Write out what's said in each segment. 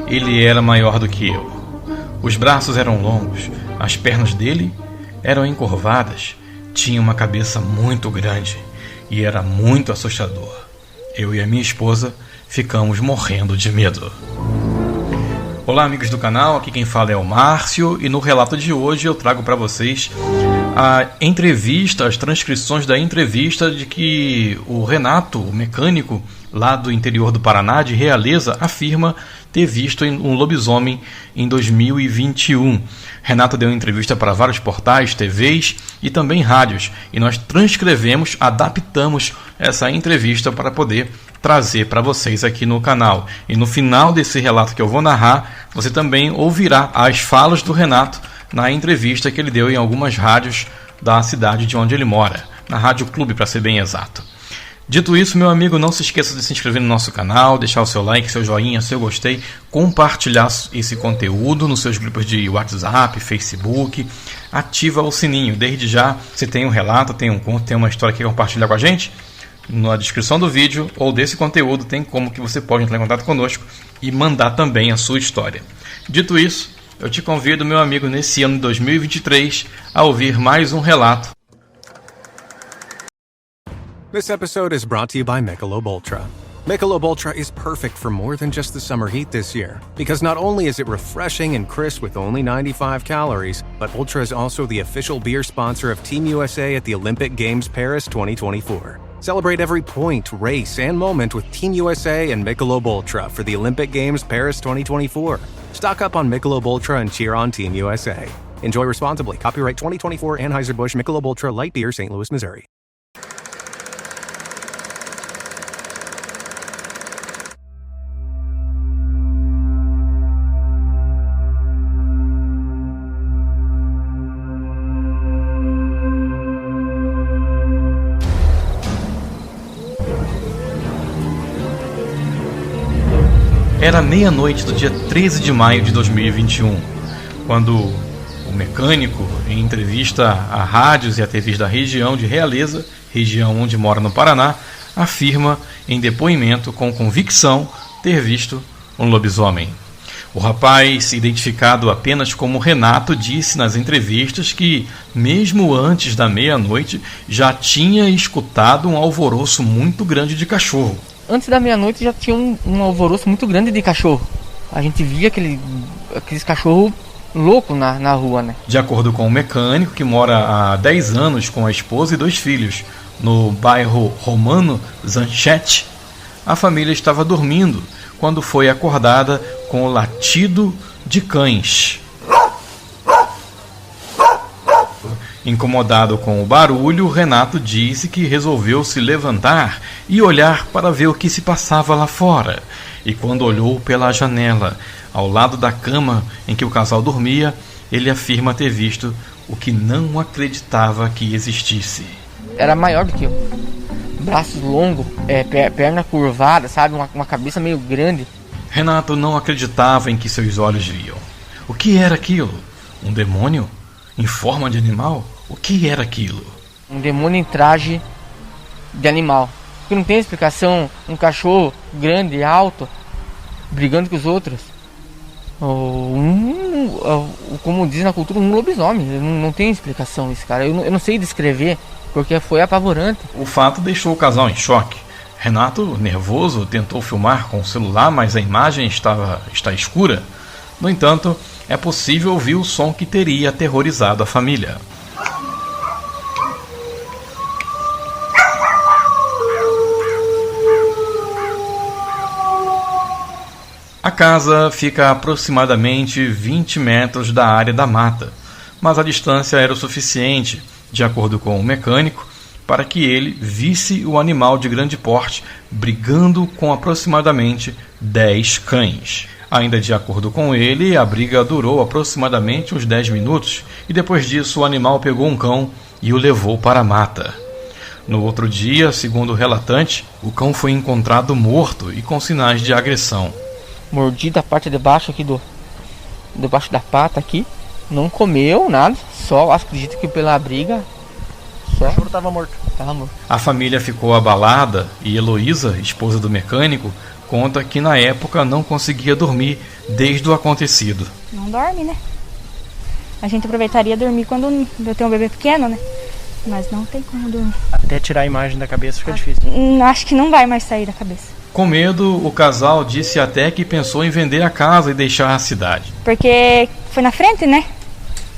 Ele era maior do que eu. Os braços eram longos, as pernas dele eram encurvadas, tinha uma cabeça muito grande e era muito assustador. Eu e a minha esposa ficamos morrendo de medo. Olá, amigos do canal, aqui quem fala é o Márcio e no relato de hoje eu trago para vocês a entrevista, as transcrições da entrevista de que o Renato, o mecânico lá do interior do Paraná, de Realeza, afirma ter visto um lobisomem em 2021. Renato deu entrevista para vários portais, TVs e também rádios, e nós transcrevemos, adaptamos essa entrevista para poder trazer para vocês aqui no canal. E no final desse relato que eu vou narrar, você também ouvirá as falas do Renato na entrevista que ele deu em algumas rádios da cidade de onde ele mora, na Rádio Clube, para ser bem exato. Dito isso, meu amigo, não se esqueça de se inscrever no nosso canal, deixar o seu like, seu joinha, seu gostei, compartilhar esse conteúdo nos seus grupos de WhatsApp, Facebook, ativa o sininho. Desde já, se tem um relato, tem um conto, tem uma história que quer compartilhar com a gente, na descrição do vídeo ou desse conteúdo tem como que você pode entrar em contato conosco e mandar também a sua história. Dito isso, eu te convido, meu amigo, nesse ano de 2023, a ouvir mais um relato. This episode is brought to you by Michelob Ultra. Michelob Ultra is perfect for more than just the summer heat this year, because not only is it refreshing and crisp with only 95 calories, but Ultra is also the official beer sponsor of Team USA at the Olympic Games Paris 2024. Celebrate every point, race, and moment with Team USA and Michelob Ultra for the Olympic Games Paris 2024. Stock up on Michelob Ultra and cheer on Team USA. Enjoy responsibly. Copyright 2024 Anheuser-Busch Michelob Ultra Light Beer, St. Louis, Missouri. Era meia-noite do dia 13 de maio de 2021, quando o mecânico, em entrevista a rádios e a TVs da região de Realeza, região onde mora no Paraná, afirma em depoimento com convicção ter visto um lobisomem. O rapaz, identificado apenas como Renato, disse nas entrevistas que, mesmo antes da meia-noite, já tinha escutado um alvoroço muito grande de cachorro. Antes da meia-noite já tinha um alvoroço muito grande de cachorro. A gente via aqueles cachorros loucos na rua, né? De acordo com o mecânico, que mora há 10 anos com a esposa e 2 filhos, no bairro Romano Zanchetti, a família estava dormindo quando foi acordada com o latido de cães. Incomodado com o barulho, Renato disse que resolveu se levantar e olhar para ver o que se passava lá fora. E quando olhou pela janela, ao lado da cama em que o casal dormia, ele afirma ter visto o que não acreditava que existisse. Era maior do que eu. Braços longos, perna curvada, sabe? Uma cabeça meio grande. Renato não acreditava em que seus olhos viam. O que era aquilo? Um demônio? Em forma de animal? O que era aquilo? Um demônio em traje de animal. Porque não tem explicação um cachorro grande, alto, brigando com os outros. Como diz na cultura, um lobisomem. Não tem explicação isso, cara. Eu não sei descrever, porque foi apavorante. O fato deixou o casal em choque. Renato, nervoso, tentou filmar com o celular, mas a imagem está escura. No entanto, é possível ouvir o som que teria aterrorizado a família. A casa fica a aproximadamente 20 metros da área da mata, mas a distância era o suficiente, de acordo com o mecânico, para que ele visse o animal de grande porte brigando com aproximadamente 10 cães. Ainda de acordo com ele, a briga durou aproximadamente uns 10 minutos e depois disso o animal pegou um cão e o levou para a mata. No outro dia, segundo o relatante, o cão foi encontrado morto e com sinais de agressão. Mordido a parte de baixo aqui debaixo da pata aqui. Não comeu nada, só acredito que pela briga. O cachorro estava morto. Tava morto. A família ficou abalada e Heloísa, esposa do mecânico, conta que na época não conseguia dormir desde o acontecido. Não dorme, né? A gente aproveitaria dormir quando eu tenho um bebê pequeno, né? Mas não tem como dormir. Até tirar a imagem da cabeça fica difícil. Acho que não vai mais sair da cabeça. Com medo, o casal disse até que pensou em vender a casa e deixar a cidade. Porque foi na frente, né?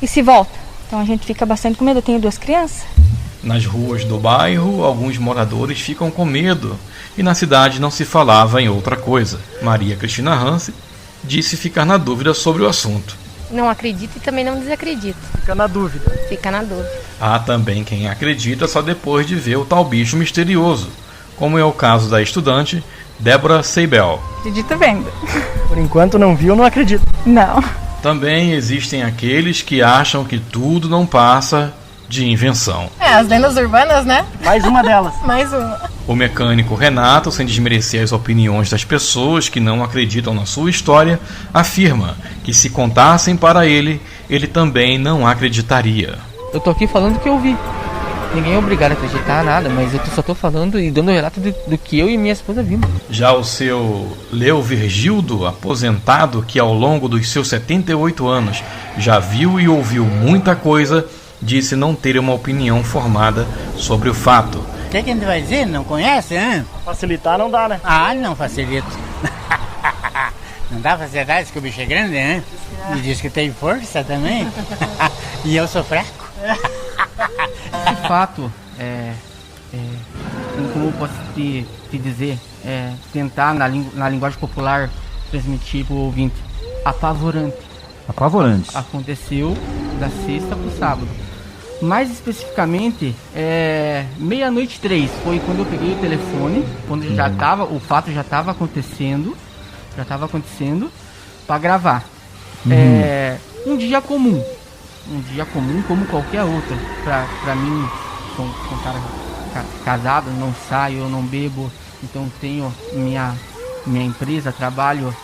E se volta. Então a gente fica bastante com medo. Eu tenho 2 crianças. Nas ruas do bairro, alguns moradores ficam com medo e na cidade não se falava em outra coisa. Maria Cristina Hanse disse ficar na dúvida sobre o assunto. Não acredito e também não desacredito. Fica na dúvida. Fica na dúvida. Há também quem acredita só depois de ver o tal bicho misterioso, como é o caso da estudante Débora Seibel. Acredito vendo. Por enquanto não viu, não acredito. Não. Também existem aqueles que acham que tudo não passa de invenção. As lendas urbanas, né? Mais uma delas. Mais uma. O mecânico Renato, sem desmerecer as opiniões das pessoas que não acreditam na sua história, afirma que se contassem para ele, ele também não acreditaria. Eu tô aqui falando o que eu vi. Ninguém é obrigado a acreditar nada, mas eu só tô falando e dando relato do que eu e minha esposa vimos. Já o seu Leo Virgildo, aposentado, que ao longo dos seus 78 anos já viu e ouviu muita coisa, disse não ter uma opinião formada sobre o fato. O que a gente vai dizer? Não conhece, hein? Facilitar não dá, né? Não facilita. Não dá pra acertar, diz que o bicho é grande, né? E diz que tem força também. E eu sou fraco. De fato, como eu posso te dizer, tentar na linguagem popular transmitir para o ouvinte, apavorante. Apavorante. Aconteceu da sexta para o sábado. Mais especificamente, 00:03 foi quando eu peguei o telefone, quando o fato já estava acontecendo, para gravar. Um dia comum como qualquer outro. Pra mim, sou um cara casado, não saio, eu não bebo, então tenho minha empresa, trabalho,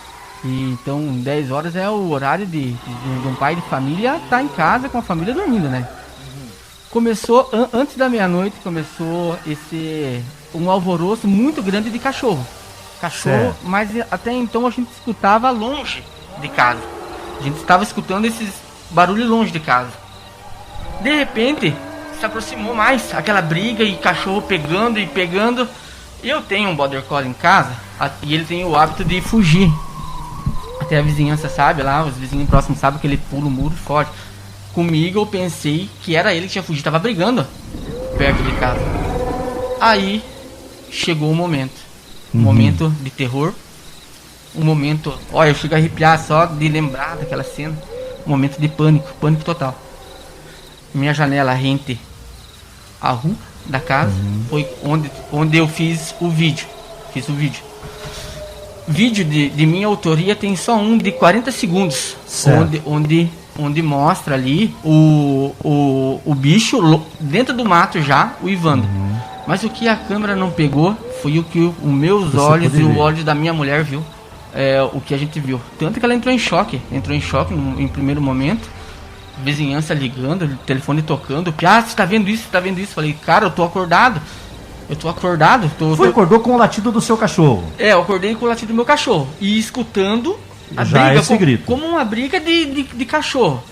e então 10 horas é o horário de um pai de família estar em casa com a família dormindo, né? Começou, antes da meia-noite, começou um alvoroço muito grande de cachorro. Certo. Mas até então a gente escutava longe de casa. A gente estava escutando esses barulhos longe de casa. De repente, se aproximou mais aquela briga e cachorro pegando e pegando. Eu tenho um border collie em casa e ele tem o hábito de fugir. Até a vizinhança sabe lá, os vizinhos próximos sabem que ele pula o muro forte. Comigo eu pensei que era ele que tinha fugido, tava brigando perto de casa. Aí chegou o momento. Um momento de terror. Um momento, olha, eu chego a arrepiar só de lembrar daquela cena. Um momento de pânico total. Minha janela rente à rua da casa foi onde eu fiz o vídeo. Vídeo de minha autoria tem só um de 40 segundos. Onde mostra ali o bicho dentro do mato já, uivando. Mas o que a câmera não pegou foi o que os meus olhos e o olho da minha mulher viu. O que a gente viu. Tanto que ela entrou em choque em primeiro momento. Vizinhança ligando, telefone tocando. Você tá vendo isso? Falei, cara, eu tô acordado. Acordou com o latido do seu cachorro. Eu acordei com o latido do meu cachorro. E escutando a já briga esse grito. Como uma briga de cachorro.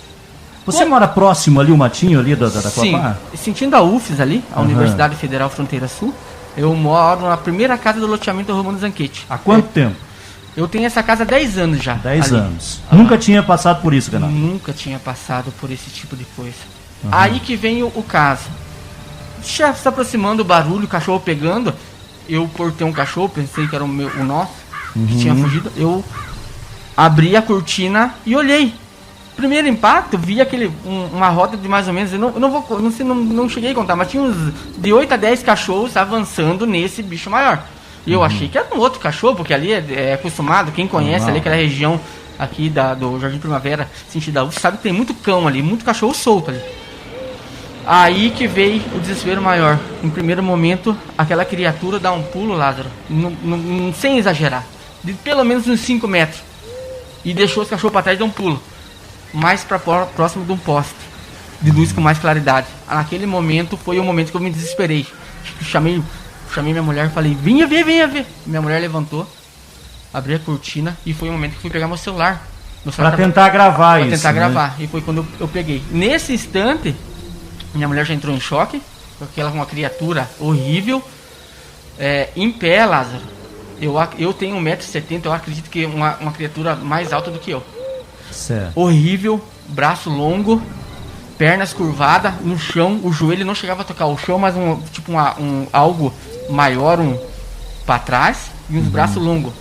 Você mora próximo ali, o matinho ali da Sim, Coapar? sentindo a UFES ali, a Universidade Federal Fronteira Sul. Eu moro na primeira casa do loteamento Romano Zanquete. Há quanto tempo? Eu tenho essa casa há 10 anos já. 10 anos. Nunca tinha passado por isso, Renato? Nunca tinha passado por esse tipo de coisa. Aí que vem o caso. Já se aproximando o barulho, o cachorro pegando. Eu portei um cachorro, pensei que era o nosso, que tinha fugido. Eu abri a cortina e olhei. Primeiro impacto, vi uma roda de mais ou menos, não cheguei a contar, mas tinha uns de 8 a 10 cachorros avançando nesse bicho maior. E eu achei que era um outro cachorro, porque ali é acostumado, quem conhece ali aquela região aqui do Jardim Primavera, sentido da UF, sabe que tem muito cão ali, muito cachorro solto ali. Aí que veio o desespero maior. Em primeiro momento, aquela criatura dá um pulo, Lázaro, sem exagerar, de pelo menos uns 5 metros. E deixou os cachorros para trás e deu um pulo. Mais próximo de um poste de luz com mais claridade. Naquele momento foi o momento que eu me desesperei. Chamei minha mulher e falei, venha ver. Minha mulher levantou, abri a cortina e foi o momento que fui pegar meu celular. Pra tentar gravar pra isso. tentar né? gravar. E foi quando eu peguei. Nesse instante, minha mulher já entrou em choque, porque ela é uma criatura horrível. Em pé, Lázaro. Eu tenho 1,70m, eu acredito que é uma criatura mais alta do que eu. Certo. Horrível, braço longo, pernas curvadas no chão, o joelho não chegava a tocar o chão, mas algo maior para trás e uns braços longos,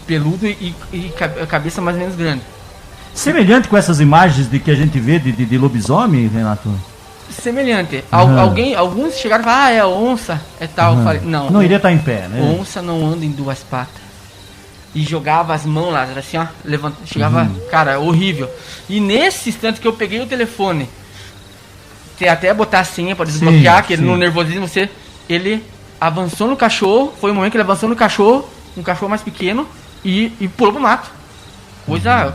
peludo e cabeça mais ou menos grande. Semelhante com essas imagens de que a gente vê de lobisomem, Renato? Semelhante. Alguns chegaram e falaram, é onça, é tal. Eu falei, não iria estar em pé, né? Onça não anda em duas patas. E jogava as mãos, Lázaro, assim, ó, chegava, cara, horrível. E nesse instante que eu peguei o telefone, até botar a senha pra desbloquear, que no nervosismo ele avançou no cachorro, foi o momento que ele avançou no cachorro, um cachorro mais pequeno, e pulou pro mato.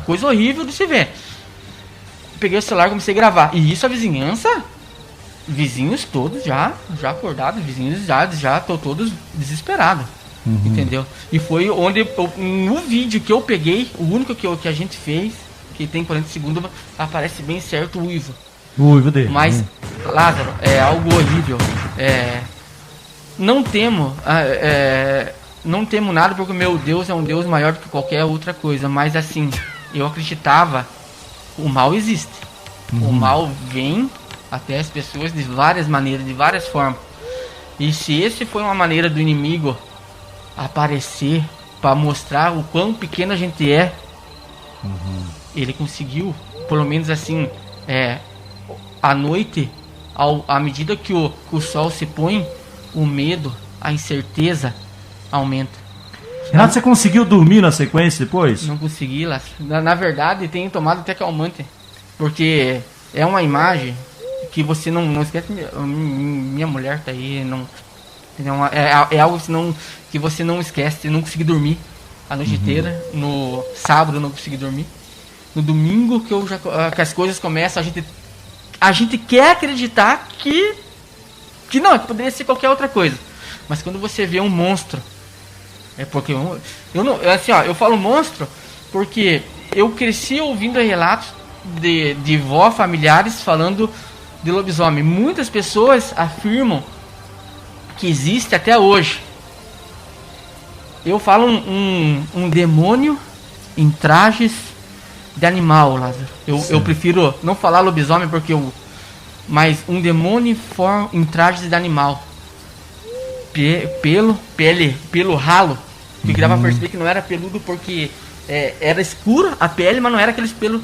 Coisa horrível de se ver. Peguei o celular e comecei a gravar. E isso a vizinhança, vizinhos todos já acordados, vizinhos já tô todos desesperados. Entendeu? E foi onde no vídeo que eu peguei, o único que a gente fez, que tem 40 segundos, aparece bem certo o uivo. O uivo dele. Mas, Lázaro, é algo horrível. Não temo nada, porque meu Deus é um Deus maior do que qualquer outra coisa. Mas assim, eu acreditava, o mal existe. O mal vem até as pessoas de várias maneiras, de várias formas. E se esse foi uma maneira do inimigo aparecer para mostrar o quão pequeno a gente é, ele conseguiu, pelo menos assim, à noite, à medida que o sol se põe, o medo, a incerteza aumenta. Renato, você conseguiu dormir na sequência depois? Não consegui, na verdade tenho tomado até calmante, porque é uma imagem que você não esquece. Minha mulher tá aí, não, é algo que você não esquece. Eu não consegui dormir a noite inteira. No sábado eu não consegui dormir. No domingo que as coisas começam, a gente quer acreditar que não, que poderia ser qualquer outra coisa. Mas quando você vê um monstro, porque eu falo monstro porque eu cresci ouvindo relatos de vó, familiares falando de lobisomem. Muitas pessoas afirmam que existe até hoje. Eu falo um demônio em trajes de animal, Lázaro. Eu prefiro não falar lobisomem mas um demônio em trajes de animal. Pelo ralo. Que dava pra perceber que não era peludo porque era escuro a pele, mas não era aqueles pelos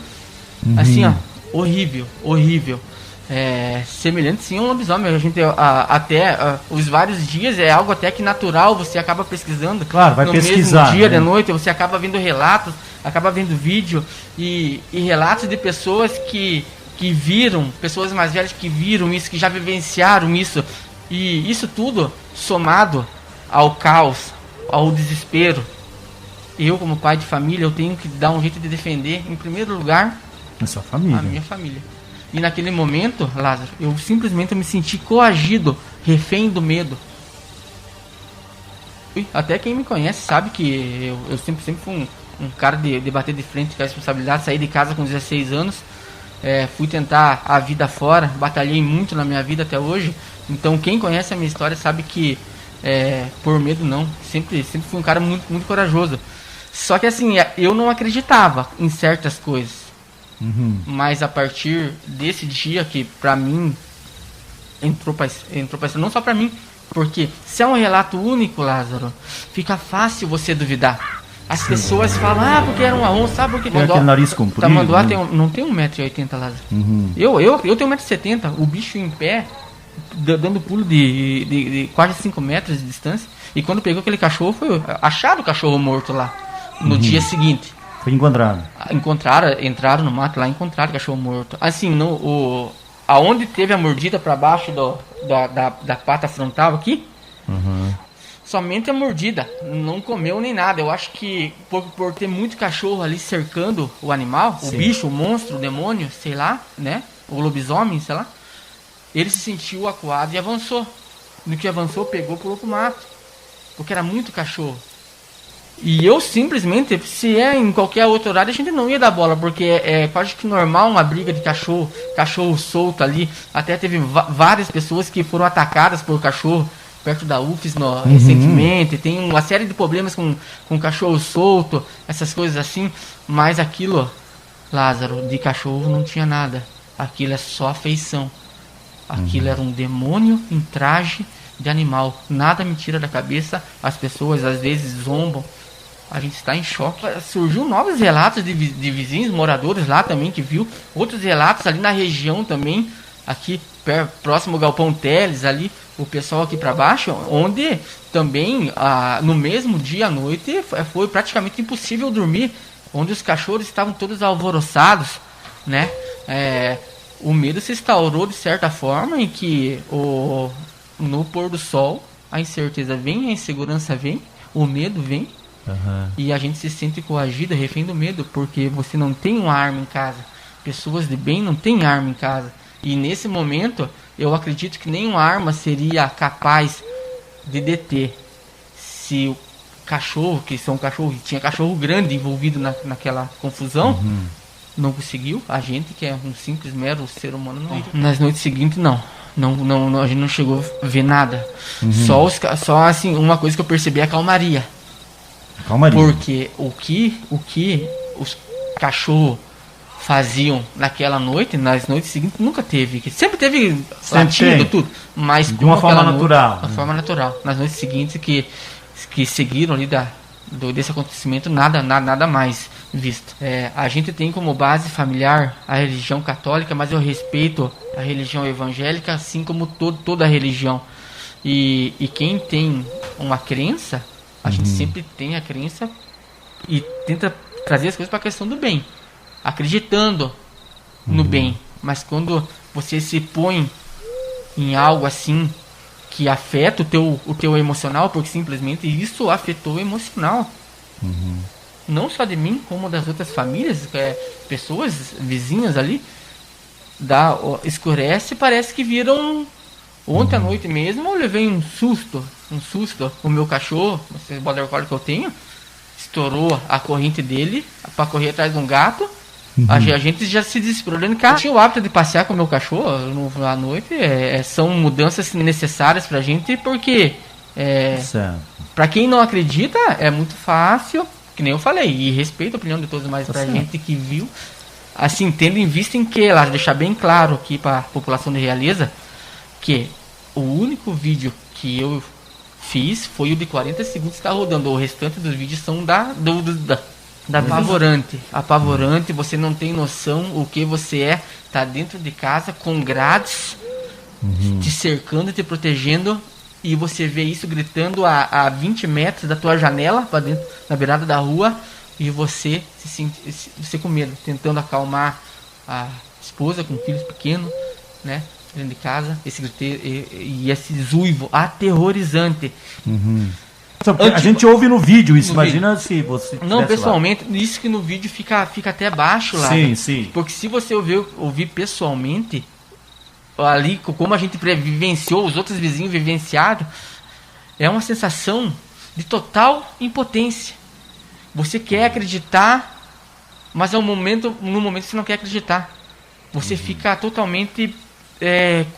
assim, ó, horrível. Semelhante sim a um lobisomem. A gente os vários dias é algo até que natural, você acaba pesquisando. Claro, vai no pesquisar, mesmo dia, né? de noite, você acaba vendo relatos, acaba vendo vídeo e relatos de pessoas que viram, pessoas mais velhas que viram isso, que já vivenciaram isso. E isso tudo somado ao caos, ao desespero. Eu, como pai de família, eu tenho que dar um jeito de defender, em primeiro lugar, A sua família. a minha família. E naquele momento, Lázaro, eu simplesmente me senti coagido, refém do medo. Até quem me conhece sabe que eu sempre fui um cara de bater de frente com a responsabilidade. Saí de casa com 16 anos, fui tentar a vida fora, batalhei muito na minha vida até hoje. Então quem conhece a minha história sabe que por medo não, sempre fui um cara muito, muito corajoso. Só que assim, eu não acreditava em certas coisas. Mas a partir desse dia que pra mim entrou pra não só pra mim, porque se é um relato único, Lázaro, fica fácil você duvidar. As pessoas falam, porque era uma onça, sabe por quê? Tem aquele nariz comprido, Tamanduá né? não tem 1,80m, Lázaro. Eu tenho 1,70m, o bicho em pé, dando pulo de quase 5 metros de distância. E quando pegou aquele cachorro, foi achado o cachorro morto lá, no dia seguinte. Foi encontrado. Entraram no mato lá, encontraram o cachorro morto. Assim, aonde teve a mordida para baixo da pata frontal aqui, somente a mordida, não comeu nem nada. Eu acho que por ter muito cachorro ali cercando o animal, o bicho, o monstro, o demônio, sei lá, né? O lobisomem, sei lá, ele se sentiu acuado e avançou. No que avançou, pegou, pulou pro mato. Porque era muito cachorro. E eu simplesmente, se é em qualquer outro horário, a gente não ia dar bola, porque é quase que normal uma briga de cachorro solto ali. Até teve várias pessoas que foram atacadas por cachorro perto da UFES recentemente. Tem uma série de problemas com cachorro solto, essas coisas assim. Mas aquilo, Lázaro, de cachorro não tinha nada. Aquilo é só afeição. Aquilo era um demônio em traje de animal. Nada me tira da cabeça. As pessoas às vezes zombam. A gente está em choque. Surgiu novos relatos de vizinhos, moradores lá também que viu. Outros relatos ali na região também. Aqui próximo ao Galpão Teles, ali o pessoal aqui para baixo, onde também no mesmo dia à noite foi praticamente impossível dormir. Onde os cachorros estavam todos alvoroçados, né? O medo se instaurou de certa forma em que no pôr do sol a incerteza vem, a insegurança vem, o medo vem. E a gente se sente coagida, refém do medo, porque você não tem uma arma em casa. Pessoas de bem não têm arma em casa. E nesse momento, eu acredito que nenhuma arma seria capaz de deter. Se o cachorro, que tinha cachorro grande envolvido naquela confusão, não conseguiu. A gente, que é um simples, mero ser humano, não. Nas noites seguintes, não. Não, a gente não chegou a ver nada. Só assim, uma coisa que eu percebi é a calmaria. Porque o que os cachorros faziam naquela noite, nas noites seguintes, nunca teve. Sempre teve latindo, tudo. Mas de uma forma natural. De uma forma natural. Nas noites seguintes que seguiram ali desse acontecimento, nada mais visto. A gente tem como base familiar a religião católica, mas eu respeito a religião evangélica, assim como toda a religião. E quem tem uma crença, a gente sempre tem a crença e tenta trazer as coisas para a questão do bem, acreditando no bem. Mas quando você se põe em algo assim que afeta o teu emocional, porque simplesmente isso afetou o emocional, não só de mim, como das outras famílias, pessoas vizinhas ali, escurece, parece que viram. Ontem à noite mesmo eu levei um susto. O meu cachorro, esse border collie que eu tenho, estourou a corrente dele para correr atrás de um gato. A gente já se desesperou dentro de casa. Eu tinha o hábito de passear com o meu cachorro à noite. São mudanças necessárias pra gente, porque pra quem não acredita é muito fácil, que nem eu falei, e respeito a opinião de todos, mas pra gente que viu, assim, tendo em vista em que, lá, deixar bem claro aqui pra população de Realeza, que o único vídeo que eu fiz foi o de 40 segundos que está rodando. O restante dos vídeos são da apavorante. Apavorante, você não tem noção o que você é. Tá dentro de casa com grades te cercando, te protegendo, e você vê isso gritando a 20 metros da tua janela, para dentro, na beirada da rua, e você você com medo, tentando acalmar a esposa com filhos pequenos, né? Dentro de casa, esse griteiro e esse zuivo aterrorizante. A gente ouve no vídeo isso, imagina se você... Não, pessoalmente, lá. Isso que no vídeo fica até baixo lá. Sim. Porque se você ouvir pessoalmente, ali, como a gente vivenciou, os outros vizinhos vivenciaram, é uma sensação de total impotência. Você quer acreditar, mas no momento você não quer acreditar. Você fica totalmente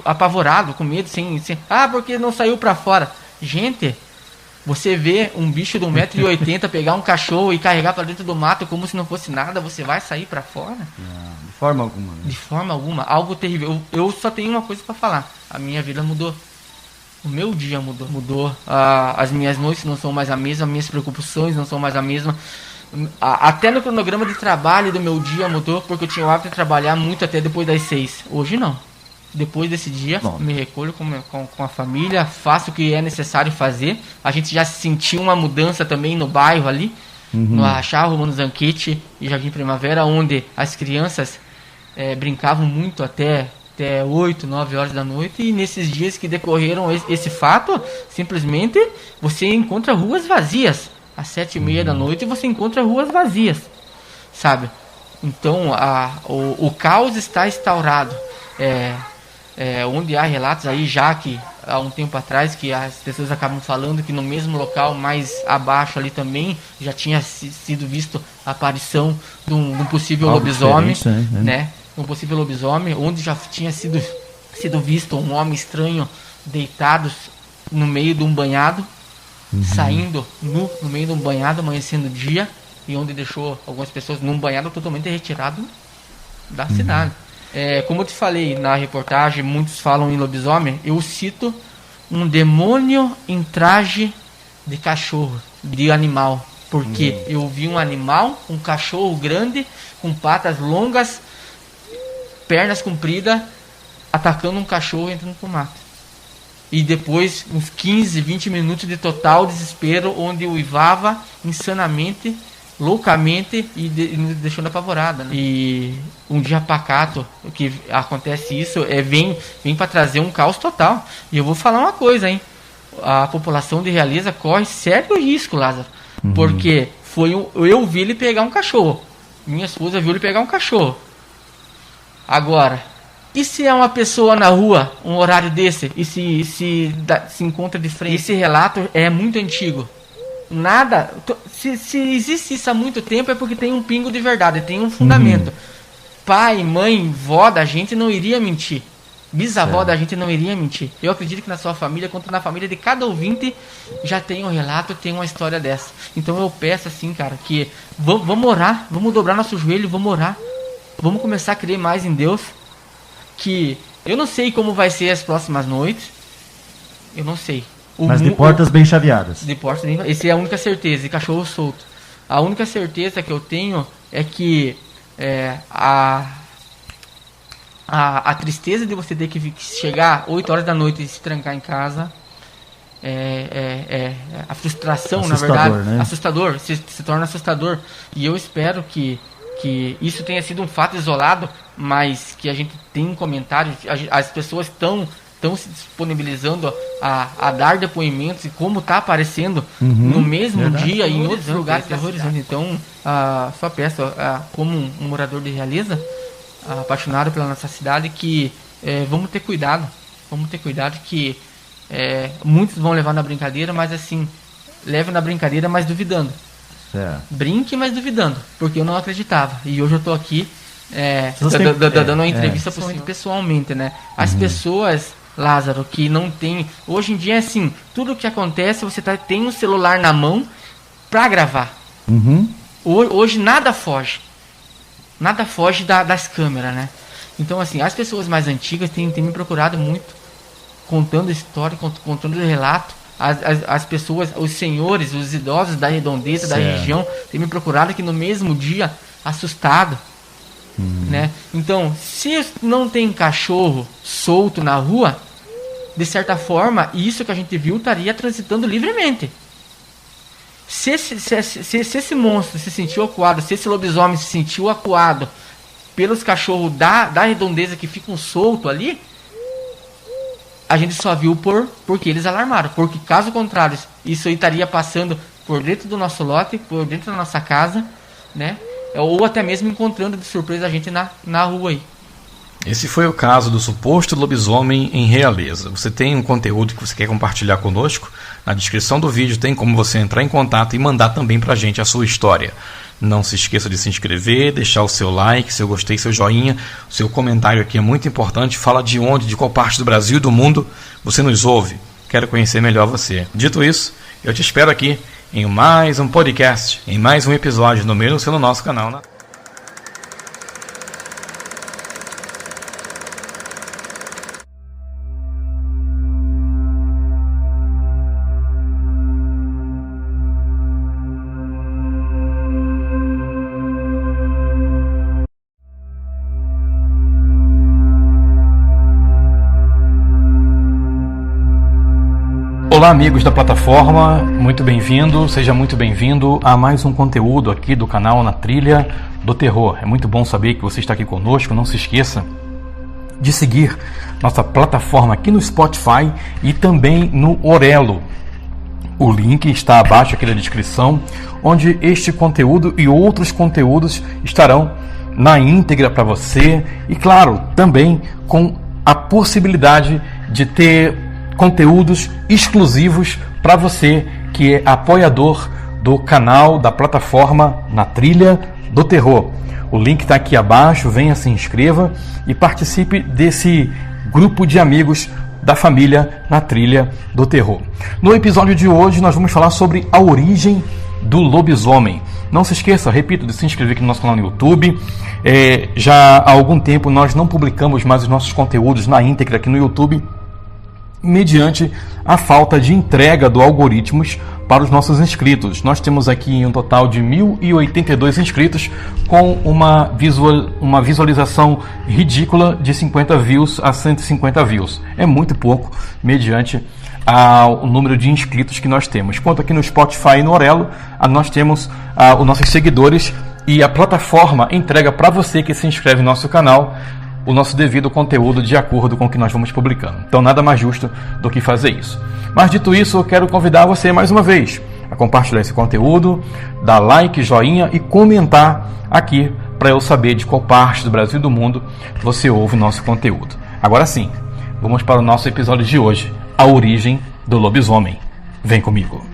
apavorado, com medo, sem porque não saiu pra fora. Gente, você vê um bicho de 1,80 m pegar um cachorro e carregar pra dentro do mato como se não fosse nada, você vai sair pra fora? Não, de forma alguma. Né? De forma alguma, algo terrível. Eu só tenho uma coisa pra falar, a minha vida mudou. O meu dia mudou. As minhas noites não são mais a mesma, as minhas preocupações não são mais a mesma. Até no cronograma de trabalho do meu dia mudou, porque eu tinha o hábito de trabalhar muito até depois das 6. Hoje não. Depois desse dia, me recolho com a família, faço o que é necessário fazer. A gente já sentiu uma mudança também no bairro ali, no Arrachá, Romano Zanquete e Jardim Primavera, onde as crianças brincavam muito até 8, 9 horas da noite. E nesses dias que decorreram esse fato, simplesmente você encontra ruas vazias. Às 7h30 da noite você encontra ruas vazias, sabe? Então o caos está instaurado. Onde há relatos aí já que há um tempo atrás, que as pessoas acabam falando que no mesmo local, mais abaixo ali também, já tinha sido visto a aparição de um possível Algo lobisomem, diferente, né? Um possível lobisomem, onde já tinha sido visto um homem estranho deitado no meio de um banhado, saindo nu no meio de um banhado, amanhecendo o dia, e onde deixou algumas pessoas num banhado totalmente retirado da cidade. Como eu te falei na reportagem, muitos falam em lobisomem, eu cito um demônio em traje de cachorro, de animal, porque eu vi um animal, um cachorro grande, com patas longas, pernas compridas, atacando um cachorro entrando pro mato. E depois, uns 15, 20 minutos de total desespero, onde uivava insanamente, loucamente e nos deixando apavorada, né? E um dia pacato, o que acontece isso, vem para trazer um caos total. E eu vou falar uma coisa, hein? A população de Realeza corre sério risco, Lázaro. Porque eu vi ele pegar um cachorro. Minha esposa viu ele pegar um cachorro. Agora, e se é uma pessoa na rua, um horário desse, e se encontra de frente? Esse relato é muito antigo. Nada. Se existe isso há muito tempo, é porque tem um pingo de verdade, tem um fundamento. Pai, mãe, vó da gente não iria mentir. Bisavó da gente não iria mentir. Eu acredito que na sua família, quanto na família de cada ouvinte, já tem um relato, tem uma história dessa. Então eu peço assim, cara, que vamos orar, vamos dobrar nosso joelho, vamos orar. Vamos começar a crer mais em Deus. Que eu não sei como vai ser as próximas noites. Eu não sei. Mas de portas bem chaveadas. De portas bem. Essa é a única certeza. E cachorro solto. A única certeza que eu tenho é que a tristeza de você ter que chegar 8 horas da noite e se trancar em casa. A frustração, assustador, na verdade. Né? Assustador. Se torna assustador. E eu espero que isso tenha sido um fato isolado, mas que a gente tem comentários, as pessoas estão se disponibilizando a dar depoimentos e como está aparecendo no mesmo dia em outros lugares terrorizantes. Então, só peço, como um morador de Realeza, apaixonado pela nossa cidade, que vamos ter cuidado que muitos vão levar na brincadeira, mas assim, leve na brincadeira, mas duvidando. Brinque, mas duvidando, porque eu não acreditava. E hoje eu tô aqui dando uma entrevista pessoalmente, né? As pessoas, Lázaro, que não tem... Hoje em dia é assim, tudo que acontece, você tem um celular na mão pra gravar. Hoje nada foge. Nada foge das câmeras, né? Então, assim, as pessoas mais antigas têm me procurado muito, contando história, contando relato. As pessoas, os senhores, os idosos da redondeza, da região, têm me procurado aqui no mesmo dia, assustado, né? Então, se não tem cachorro solto na rua, de certa forma, isso que a gente viu estaria transitando livremente. Se esse monstro se sentiu acuado, se esse lobisomem se sentiu acuado pelos cachorros da redondeza que ficam soltos ali, a gente só viu porque eles alarmaram. Porque caso contrário, isso aí estaria passando por dentro do nosso lote, por dentro da nossa casa, né? Ou até mesmo encontrando de surpresa a gente na rua aí. Esse foi o caso do suposto lobisomem em Realeza. Você tem um conteúdo que você quer compartilhar conosco? Na descrição do vídeo tem como você entrar em contato e mandar também pra gente a sua história. Não se esqueça de se inscrever, deixar o seu like, seu gostei, seu joinha. O seu comentário aqui é muito importante. Fala de onde, de qual parte do Brasil e do mundo você nos ouve. Quero conhecer melhor você. Dito isso, eu te espero aqui em mais um podcast, em mais um episódio no meu no nosso canal. Olá, amigos da plataforma, muito bem-vindo, seja muito bem-vindo a mais um conteúdo aqui do canal Na Trilha do Terror. É muito bom saber que você está aqui conosco. Não se esqueça de seguir nossa plataforma aqui no Spotify e também no Orelo. O link está abaixo aqui na descrição, onde este conteúdo e outros conteúdos estarão na íntegra para você e, claro, também com a possibilidade de ter conteúdos exclusivos para você que é apoiador do canal, da plataforma Na Trilha do Terror. O link está aqui abaixo, venha, se inscreva e participe desse grupo de amigos da família Na Trilha do Terror. No episódio de hoje nós vamos falar sobre a origem do lobisomem. Não se esqueça, repito, de se inscrever aqui no nosso canal no YouTube. Já há algum tempo nós não publicamos mais os nossos conteúdos na íntegra aqui no YouTube, mediante a falta de entrega do algoritmos para os nossos inscritos. Nós temos aqui um total de 1.082 inscritos com uma visualização ridícula de 50 views a 150 views. É muito pouco mediante o número de inscritos que nós temos. Quanto aqui no Spotify e no Orelo, nós temos os nossos seguidores e a plataforma entrega para você que se inscreve no nosso canal o nosso devido conteúdo de acordo com o que nós vamos publicando. Então nada mais justo do que fazer isso. Mas dito isso, eu quero convidar você mais uma vez a compartilhar esse conteúdo, dar like, joinha e comentar aqui para eu saber de qual parte do Brasil e do mundo você ouve o nosso conteúdo. Agora sim, vamos para o nosso episódio de hoje, a origem do lobisomem. Vem comigo.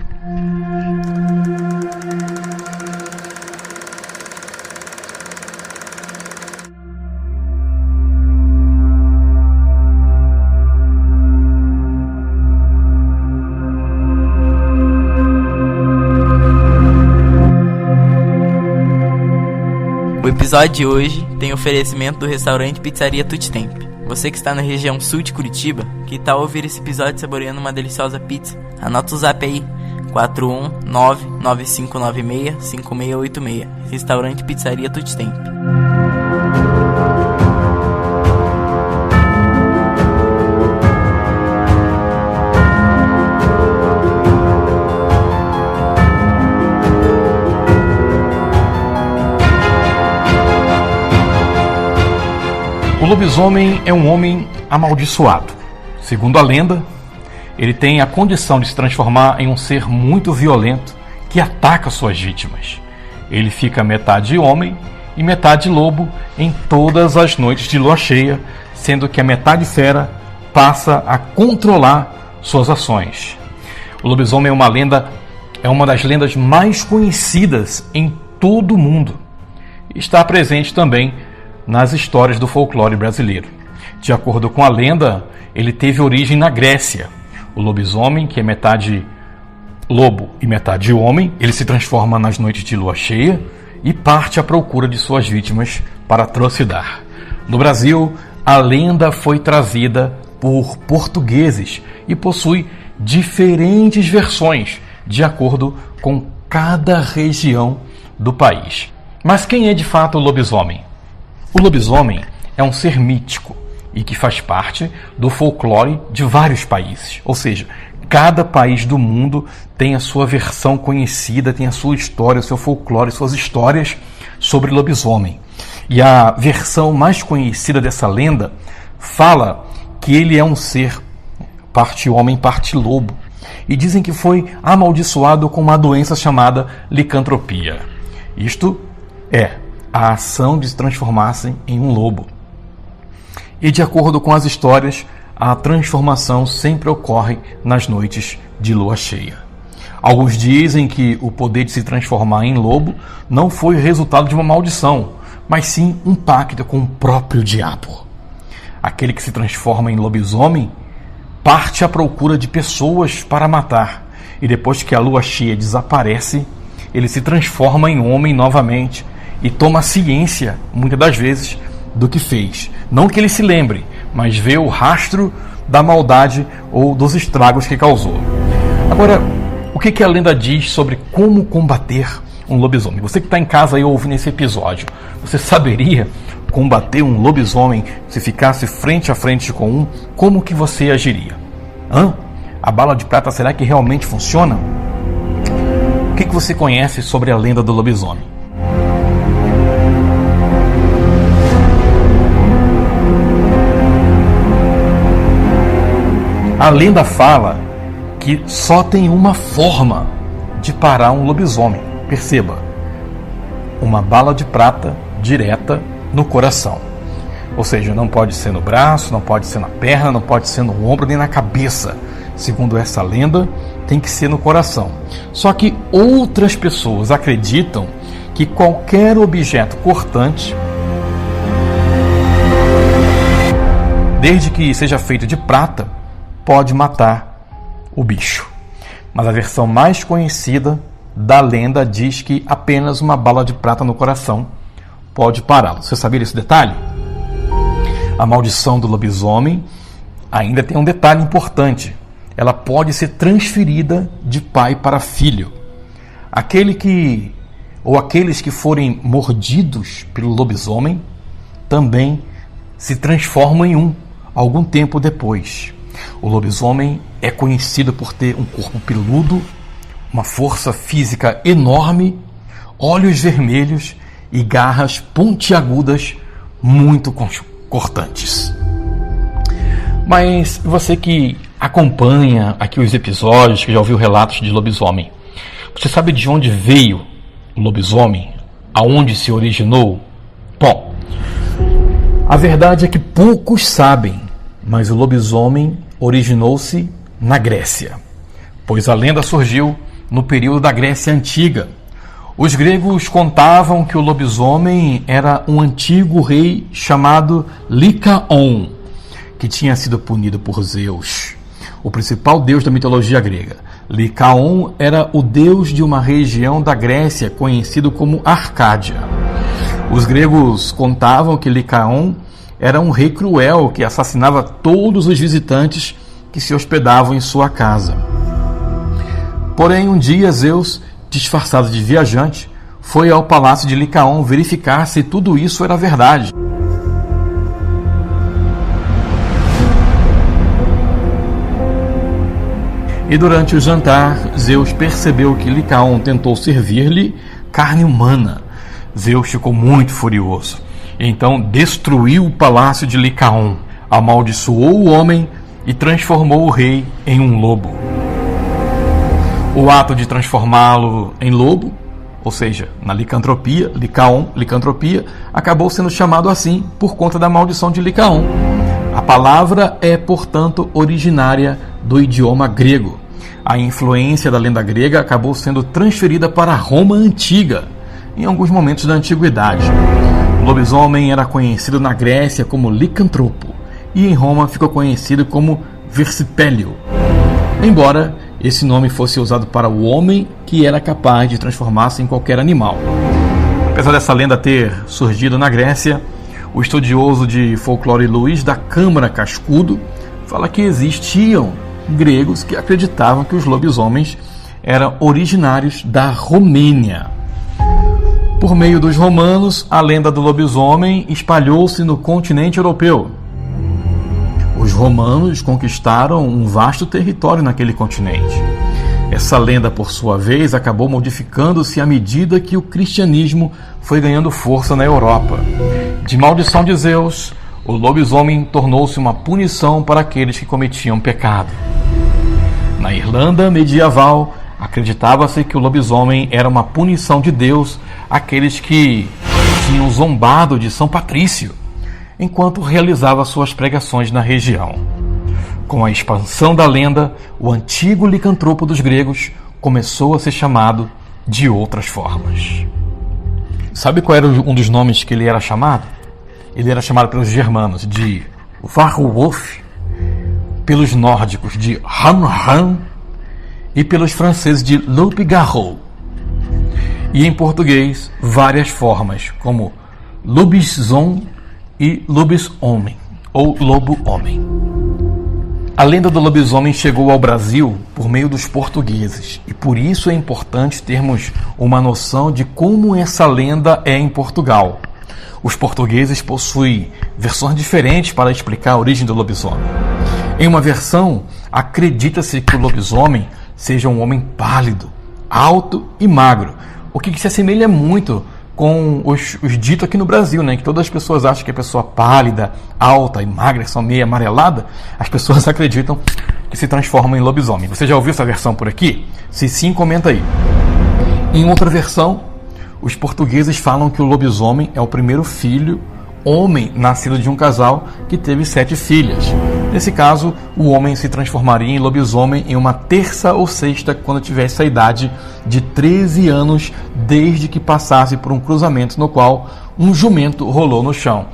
O episódio de hoje tem oferecimento do restaurante Pizzaria Tutti Tempi. Você que está na região sul de Curitiba, que tal ouvir esse episódio saboreando uma deliciosa pizza? Anota o zap aí, 419-9596-5686. Restaurante Pizzaria Tutti Tempi. O lobisomem é um homem amaldiçoado. Segundo a lenda, ele tem a condição de se transformar em um ser muito violento que ataca suas vítimas. Ele fica metade homem e metade lobo em todas as noites de lua cheia, sendo que a metade fera passa a controlar suas ações. O lobisomem é uma das lendas mais conhecidas em todo o mundo. Está presente também nas histórias do folclore brasileiro. De acordo com a lenda, ele teve origem na Grécia. O lobisomem, que é metade lobo e metade homem, ele se transforma nas noites de lua cheia e parte à procura de suas vítimas para atrocidar. No Brasil, a lenda foi trazida por portugueses e possui diferentes versões de acordo com cada região do país. Mas quem é de fato o lobisomem? O lobisomem é um ser mítico e que faz parte do folclore de vários países. Ou seja, cada país do mundo tem a sua versão conhecida, tem a sua história, o seu folclore, suas histórias sobre lobisomem. E a versão mais conhecida dessa lenda fala que ele é um ser parte homem, parte lobo. E dizem que foi amaldiçoado com uma doença chamada licantropia. Isto é a ação de se transformassem em um lobo. E de acordo com as histórias, a transformação sempre ocorre nas noites de lua cheia. Alguns dizem que o poder de se transformar em lobo não foi resultado de uma maldição, mas sim um pacto com o próprio diabo. Aquele que se transforma em lobisomem parte à procura de pessoas para matar, e depois que a lua cheia desaparece, ele se transforma em homem novamente e toma ciência, muitas das vezes, do que fez. Não que ele se lembre, mas vê o rastro da maldade ou dos estragos que causou. Agora, o que a lenda diz sobre como combater um lobisomem? Você que está em casa aí ouvindo esse episódio, você saberia combater um lobisomem se ficasse frente a frente com um? Como que você agiria? A bala de prata, será que realmente funciona? O que você conhece sobre a lenda do lobisomem? A lenda fala que só tem uma forma de parar um lobisomem. Perceba, uma bala de prata direta no coração. Ou seja, não pode ser no braço, não pode ser na perna, não pode ser no ombro nem na cabeça. Segundo essa lenda, tem que ser no coração. Só que outras pessoas acreditam que qualquer objeto cortante, desde que seja feito de prata, pode matar o bicho. Mas a versão mais conhecida da lenda diz que apenas uma bala de prata no coração pode pará-lo. Você sabia desse detalhe? A maldição do lobisomem ainda tem um detalhe importante. Ela pode ser transferida de pai para filho. Aqueles que forem mordidos pelo lobisomem também se transformam em um algum tempo depois. O lobisomem é conhecido por ter um corpo peludo, uma força física enorme, olhos vermelhos e garras pontiagudas muito cortantes. Mas você que acompanha aqui os episódios, que já ouviu relatos de lobisomem, você sabe de onde veio o lobisomem? Aonde se originou? Bom, a verdade é que poucos sabem, mas o lobisomem originou-se na Grécia, pois a lenda surgiu no período da Grécia Antiga. Os gregos contavam que o lobisomem era um antigo rei chamado Licaon, que tinha sido punido por Zeus, o principal deus da mitologia grega. Licaon era o deus de uma região da Grécia conhecido como Arcádia. Os gregos contavam que Licaon era um rei cruel que assassinava todos os visitantes que se hospedavam em sua casa. Porém, um dia Zeus, disfarçado de viajante, foi ao palácio de Licaon verificar se tudo isso era verdade. E durante o jantar, Zeus percebeu que Licaon tentou servir-lhe carne humana. Zeus ficou muito furioso. Então destruiu o palácio de Licaon, amaldiçoou o homem e transformou o rei em um lobo. O ato de transformá-lo em lobo, ou seja, na licantropia, Licaon, licantropia, acabou sendo chamado assim por conta da maldição de Licaon. A palavra é, portanto, originária do idioma grego. A influência da lenda grega acabou sendo transferida para a Roma antiga, em alguns momentos da antiguidade. O lobisomem era conhecido na Grécia como licantropo e em Roma ficou conhecido como versipélio, embora esse nome fosse usado para o homem que era capaz de transformar-se em qualquer animal. Apesar dessa lenda ter surgido na Grécia, o estudioso de folclore Luís da Câmara Cascudo fala que existiam gregos que acreditavam que os lobisomens eram originários da Romênia. Por meio dos romanos, a lenda do lobisomem espalhou-se no continente europeu. Os romanos conquistaram um vasto território naquele continente. Essa lenda, por sua vez, acabou modificando-se à medida que o cristianismo foi ganhando força na Europa. De maldição de Zeus, o lobisomem tornou-se uma punição para aqueles que cometiam pecado. Na Irlanda medieval, acreditava-se que o lobisomem era uma punição de Deus àqueles que tinham zombado de São Patrício, enquanto realizava suas pregações na região. Com a expansão da lenda, o antigo licantropo dos gregos começou a ser chamado de outras formas. Sabe qual era um dos nomes que ele era chamado? Ele era chamado pelos germanos de Varwolf, pelos nórdicos de Hamhan e pelos franceses de Loup-Garou. E em português, várias formas, como lobisomem e lobisomem, ou lobo-homem. A lenda do lobisomem chegou ao Brasil por meio dos portugueses, e por isso é importante termos uma noção de como essa lenda é em Portugal. Os portugueses possuem versões diferentes para explicar a origem do lobisomem. Em uma versão, acredita-se que o lobisomem seja um homem pálido, alto e magro, o que se assemelha muito com os ditos aqui no Brasil, né? Que todas as pessoas acham que a pessoa pálida, alta e magra são meio amarelada. As pessoas acreditam que se transformam em lobisomem. Você já ouviu essa versão por aqui? Se sim, comenta aí. Em outra versão, os portugueses falam que o lobisomem é o primeiro filho homem nascido de um casal que teve 7 filhas. Nesse caso, o homem se transformaria em lobisomem em uma terça ou sexta quando tivesse a idade de 13 anos, desde que passasse por um cruzamento no qual um jumento rolou no chão.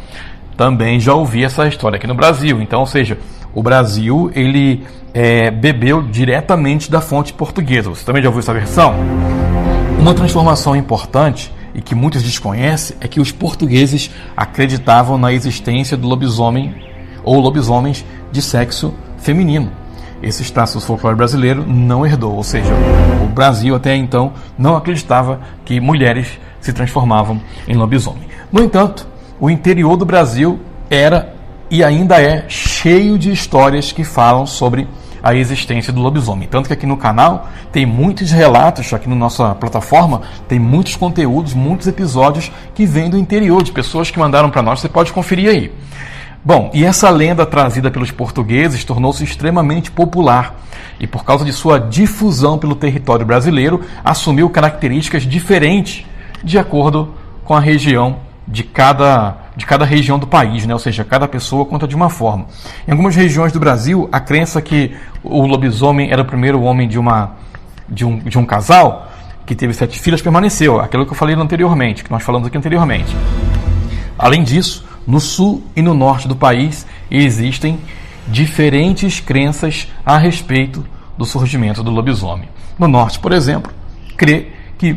Também já ouvi essa história aqui no Brasil. Então, ou seja, o Brasil ele bebeu diretamente da fonte portuguesa. Você também já ouviu essa versão? Uma transformação importante e que muitos desconhecem é que os portugueses acreditavam na existência do lobisomem ou lobisomens de sexo feminino. Esses traços do folclore brasileiro não herdou, ou seja, o Brasil até então não acreditava que mulheres se transformavam em lobisomem. No entanto, o interior do Brasil era e ainda é cheio de histórias que falam sobre a existência do lobisomem. Tanto que aqui no canal tem muitos relatos, aqui na nossa plataforma tem muitos conteúdos, muitos episódios que vêm do interior, de pessoas que mandaram para nós, você pode conferir aí. Bom, e essa lenda trazida pelos portugueses tornou-se extremamente popular e, por causa de sua difusão pelo território brasileiro, assumiu características diferentes de acordo com a região de cada região do país, né? Ou seja, cada pessoa conta de uma forma. Em algumas regiões do Brasil, a crença que o lobisomem era o primeiro homem de um casal que teve 7 filhas permaneceu, aquilo que eu falei anteriormente, que nós falamos aqui anteriormente. Além disso, no sul e no norte do país existem diferentes crenças a respeito do surgimento do lobisomem. No norte, por exemplo, crê que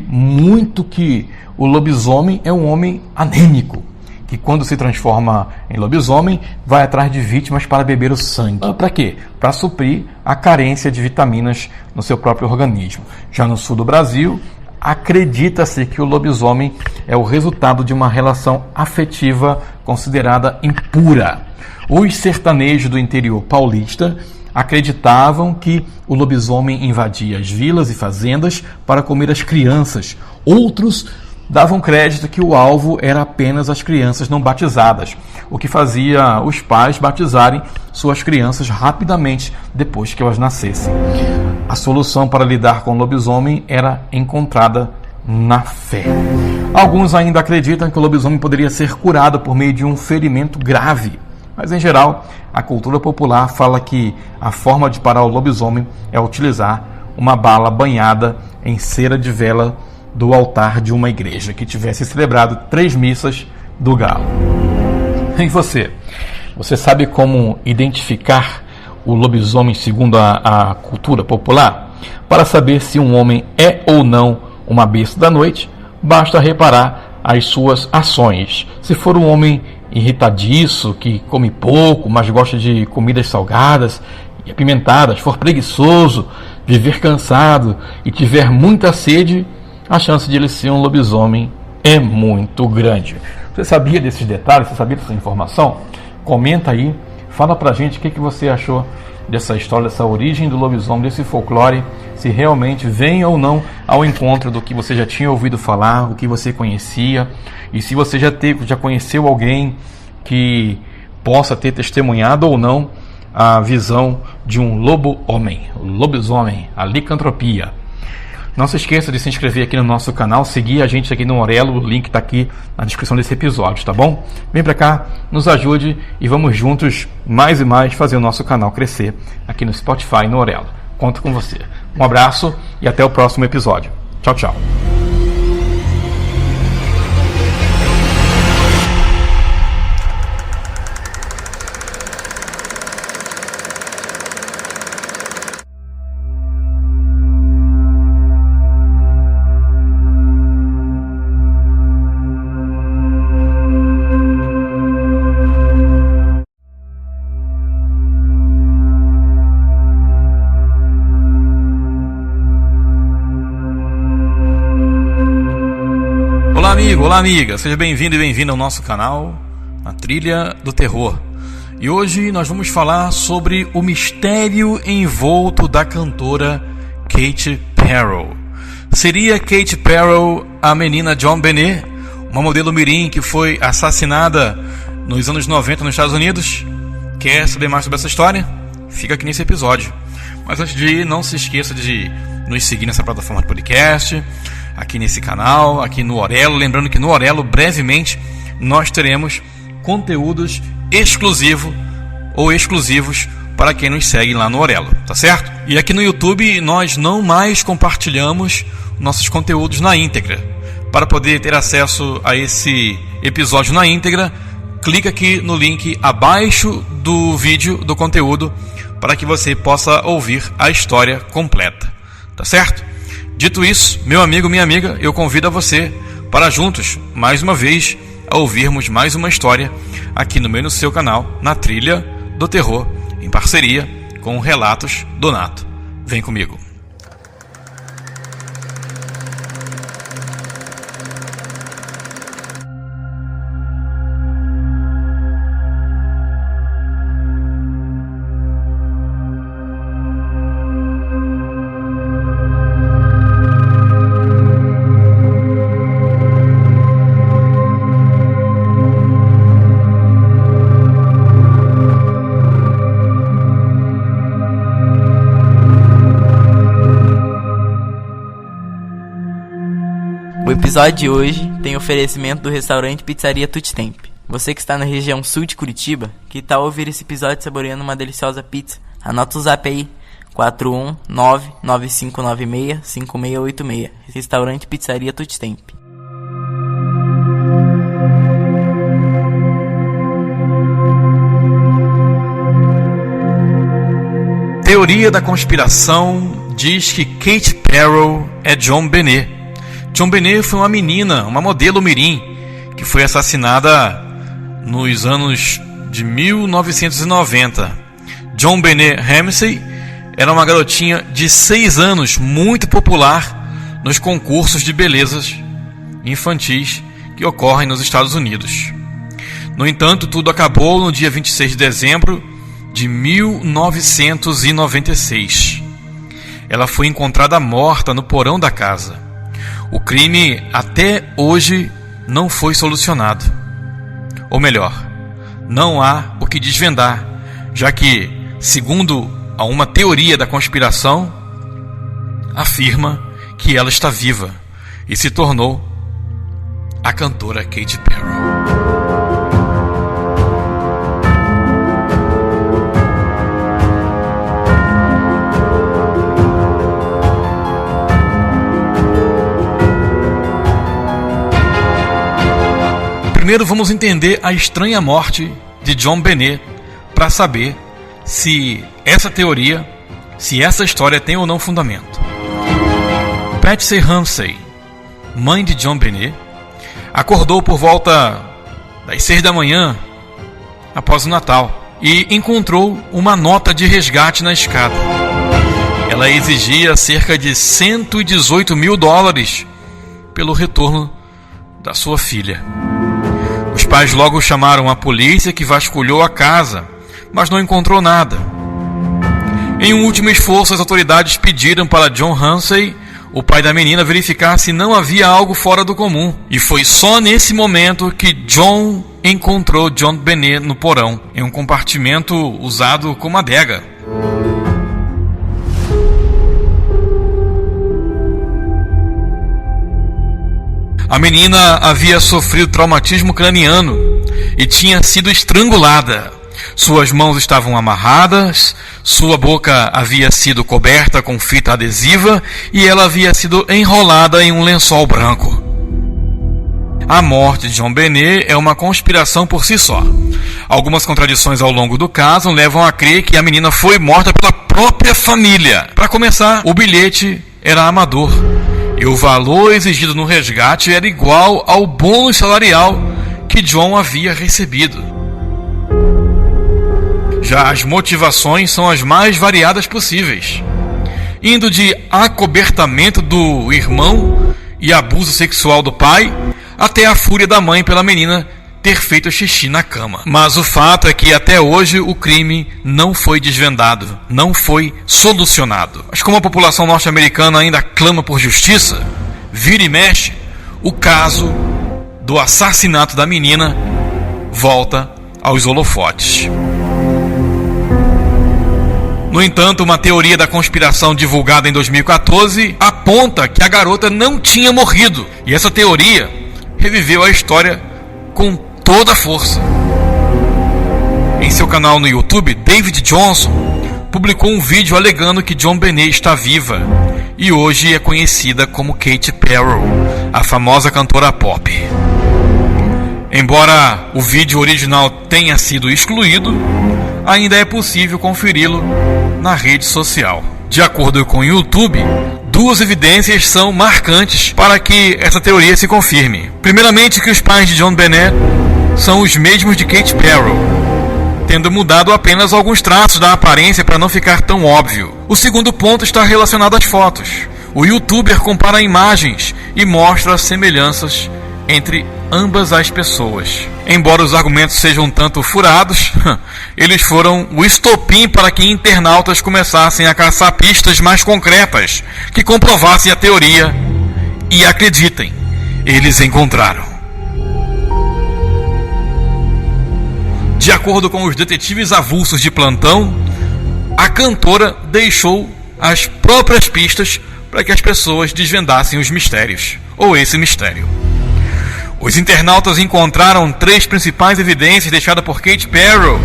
o lobisomem é um homem anêmico, que quando se transforma em lobisomem vai atrás de vítimas para beber o sangue. Para quê? Para suprir a carência de vitaminas no seu próprio organismo. Já no sul do Brasil, acredita-se que o lobisomem é o resultado de uma relação afetiva considerada impura. Os sertanejos do interior paulista acreditavam que o lobisomem invadia as vilas e fazendas para comer as crianças. Outros davam crédito que o alvo era apenas as crianças não batizadas, o que fazia os pais batizarem suas crianças rapidamente depois que elas nascessem. A solução para lidar com o lobisomem era encontrada na fé. Alguns ainda acreditam que o lobisomem poderia ser curado por meio de um ferimento grave, mas em geral a cultura popular fala que a forma de parar o lobisomem é utilizar uma bala banhada em cera de vela do altar de uma igreja que tivesse celebrado 3 missas do galo. E você? Você sabe como identificar o lobisomem segundo a cultura popular? Para saber se um homem é ou não uma besta da noite, basta reparar as suas ações. Se for um homem irritadiço, que come pouco, mas gosta de comidas salgadas e apimentadas, for preguiçoso, viver cansado e tiver muita sede, a chance de ele ser um lobisomem é muito grande. Você sabia desses detalhes? Você sabia dessa informação? Comenta aí, fala pra gente o que você achou dessa história, dessa origem do lobisomem, desse folclore, se realmente vem ou não ao encontro do que você já tinha ouvido falar, o que você conhecia, e se você já conheceu alguém que possa ter testemunhado ou não a visão de um lobo-homem, o lobisomem, a licantropia. Não se esqueça de se inscrever aqui no nosso canal, seguir a gente aqui no Orelo, o link está aqui na descrição desse episódio, tá bom? Vem pra cá, nos ajude e vamos juntos mais e mais fazer o nosso canal crescer aqui no Spotify e no Orelo. Conto com você. Um abraço e até o próximo episódio. Tchau, tchau. Olá amiga, seja bem-vindo e bem-vinda ao nosso canal, a Trilha do Terror. E hoje nós vamos falar sobre o mistério envolto da cantora Katy Perry. Seria Katy Perry a menina John Benet, uma modelo mirim que foi assassinada nos anos 90 nos Estados Unidos? Quer saber mais sobre essa história? Fica aqui nesse episódio. Mas antes de ir, não se esqueça de nos seguir nessa plataforma de podcast, aqui nesse canal, aqui no Orelo. Lembrando que no Orelo, brevemente, nós teremos conteúdos exclusivos ou exclusivos para quem nos segue lá no Orelo, tá certo? E aqui no YouTube nós não mais compartilhamos nossos conteúdos na íntegra. Para poder ter acesso a esse episódio na íntegra, clica aqui no link abaixo do vídeo do conteúdo para que você possa ouvir a história completa, tá certo? Dito isso, meu amigo, minha amiga, eu convido a você para juntos, mais uma vez, a ouvirmos mais uma história aqui no meu e no seu canal, na Trilha do Terror, em parceria com Relatos do Nato. Vem comigo. O episódio de hoje tem oferecimento do restaurante Pizzaria Tutti Tempi. Você que está na região sul de Curitiba, que tal ouvir esse episódio saboreando uma deliciosa pizza? Anota o zap aí, 419-9596-5686. Restaurante Pizzaria Tutti Tempi. Teoria da conspiração diz que Katy Perry é John Benet. John Benet foi uma menina, uma modelo mirim, que foi assassinada nos anos de 1990. John Benet Ramsey era uma garotinha de 6 anos, muito popular nos concursos de belezas infantis que ocorrem nos Estados Unidos. No entanto, tudo acabou no dia 26 de dezembro de 1996. Ela foi encontrada morta no porão da casa. O crime até hoje não foi solucionado. Ou melhor, não há o que desvendar, já que, segundo uma teoria da conspiração, afirma que ela está viva e se tornou a cantora Katy Perry. Primeiro vamos entender a estranha morte de John Benet para saber se essa teoria, se essa história tem ou não fundamento. Patsy Ramsey, mãe de John Benet, acordou por volta das 6 da manhã após o Natal e encontrou uma nota de resgate na escada. Ela exigia cerca de $118 mil pelo retorno da sua filha. Os pais logo chamaram a polícia, que vasculhou a casa, mas não encontrou nada. Em um último esforço, as autoridades pediram para John Ramsey, o pai da menina, verificar se não havia algo fora do comum. E foi só nesse momento que John encontrou John Benet no porão, em um compartimento usado como adega. A menina havia sofrido traumatismo craniano e tinha sido estrangulada. Suas mãos estavam amarradas, sua boca havia sido coberta com fita adesiva e ela havia sido enrolada em um lençol branco. A morte de John Benet é uma conspiração por si só. Algumas contradições ao longo do caso levam a crer que a menina foi morta pela própria família. Para começar, o bilhete era amador e o valor exigido no resgate era igual ao bônus salarial que John havia recebido. Já as motivações são as mais variadas possíveis, indo de acobertamento do irmão e abuso sexual do pai, até a fúria da mãe pela menina ter feito xixi na cama. Mas o fato é que até hoje o crime não foi desvendado, não foi solucionado. Mas como a população norte-americana ainda clama por justiça, vira e mexe, o caso do assassinato da menina volta aos holofotes. No entanto, uma teoria da conspiração divulgada em 2014 aponta que a garota não tinha morrido. E essa teoria reviveu a história com toda a força. Em seu canal no YouTube, David Johnson publicou um vídeo alegando que JonBenét está viva e hoje é conhecida como Katy Perry, a famosa cantora pop. Embora o vídeo original tenha sido excluído, ainda é possível conferi-lo na rede social. De acordo com o YouTube, duas evidências são marcantes para que essa teoria se confirme. Primeiramente, que os pais de JonBenét são os mesmos de Katy Perry, tendo mudado apenas alguns traços da aparência para não ficar tão óbvio. O segundo ponto está relacionado às fotos. O youtuber compara imagens e mostra semelhanças entre ambas as pessoas. Embora os argumentos sejam um tanto furados, eles foram o estopim para que internautas começassem a caçar pistas mais concretas que comprovassem a teoria. E acreditem, eles encontraram. De acordo com os detetives avulsos de plantão, a cantora deixou as próprias pistas para que as pessoas desvendassem os mistérios, ou esse mistério. Os internautas encontraram 3 principais evidências deixadas por Katy Perry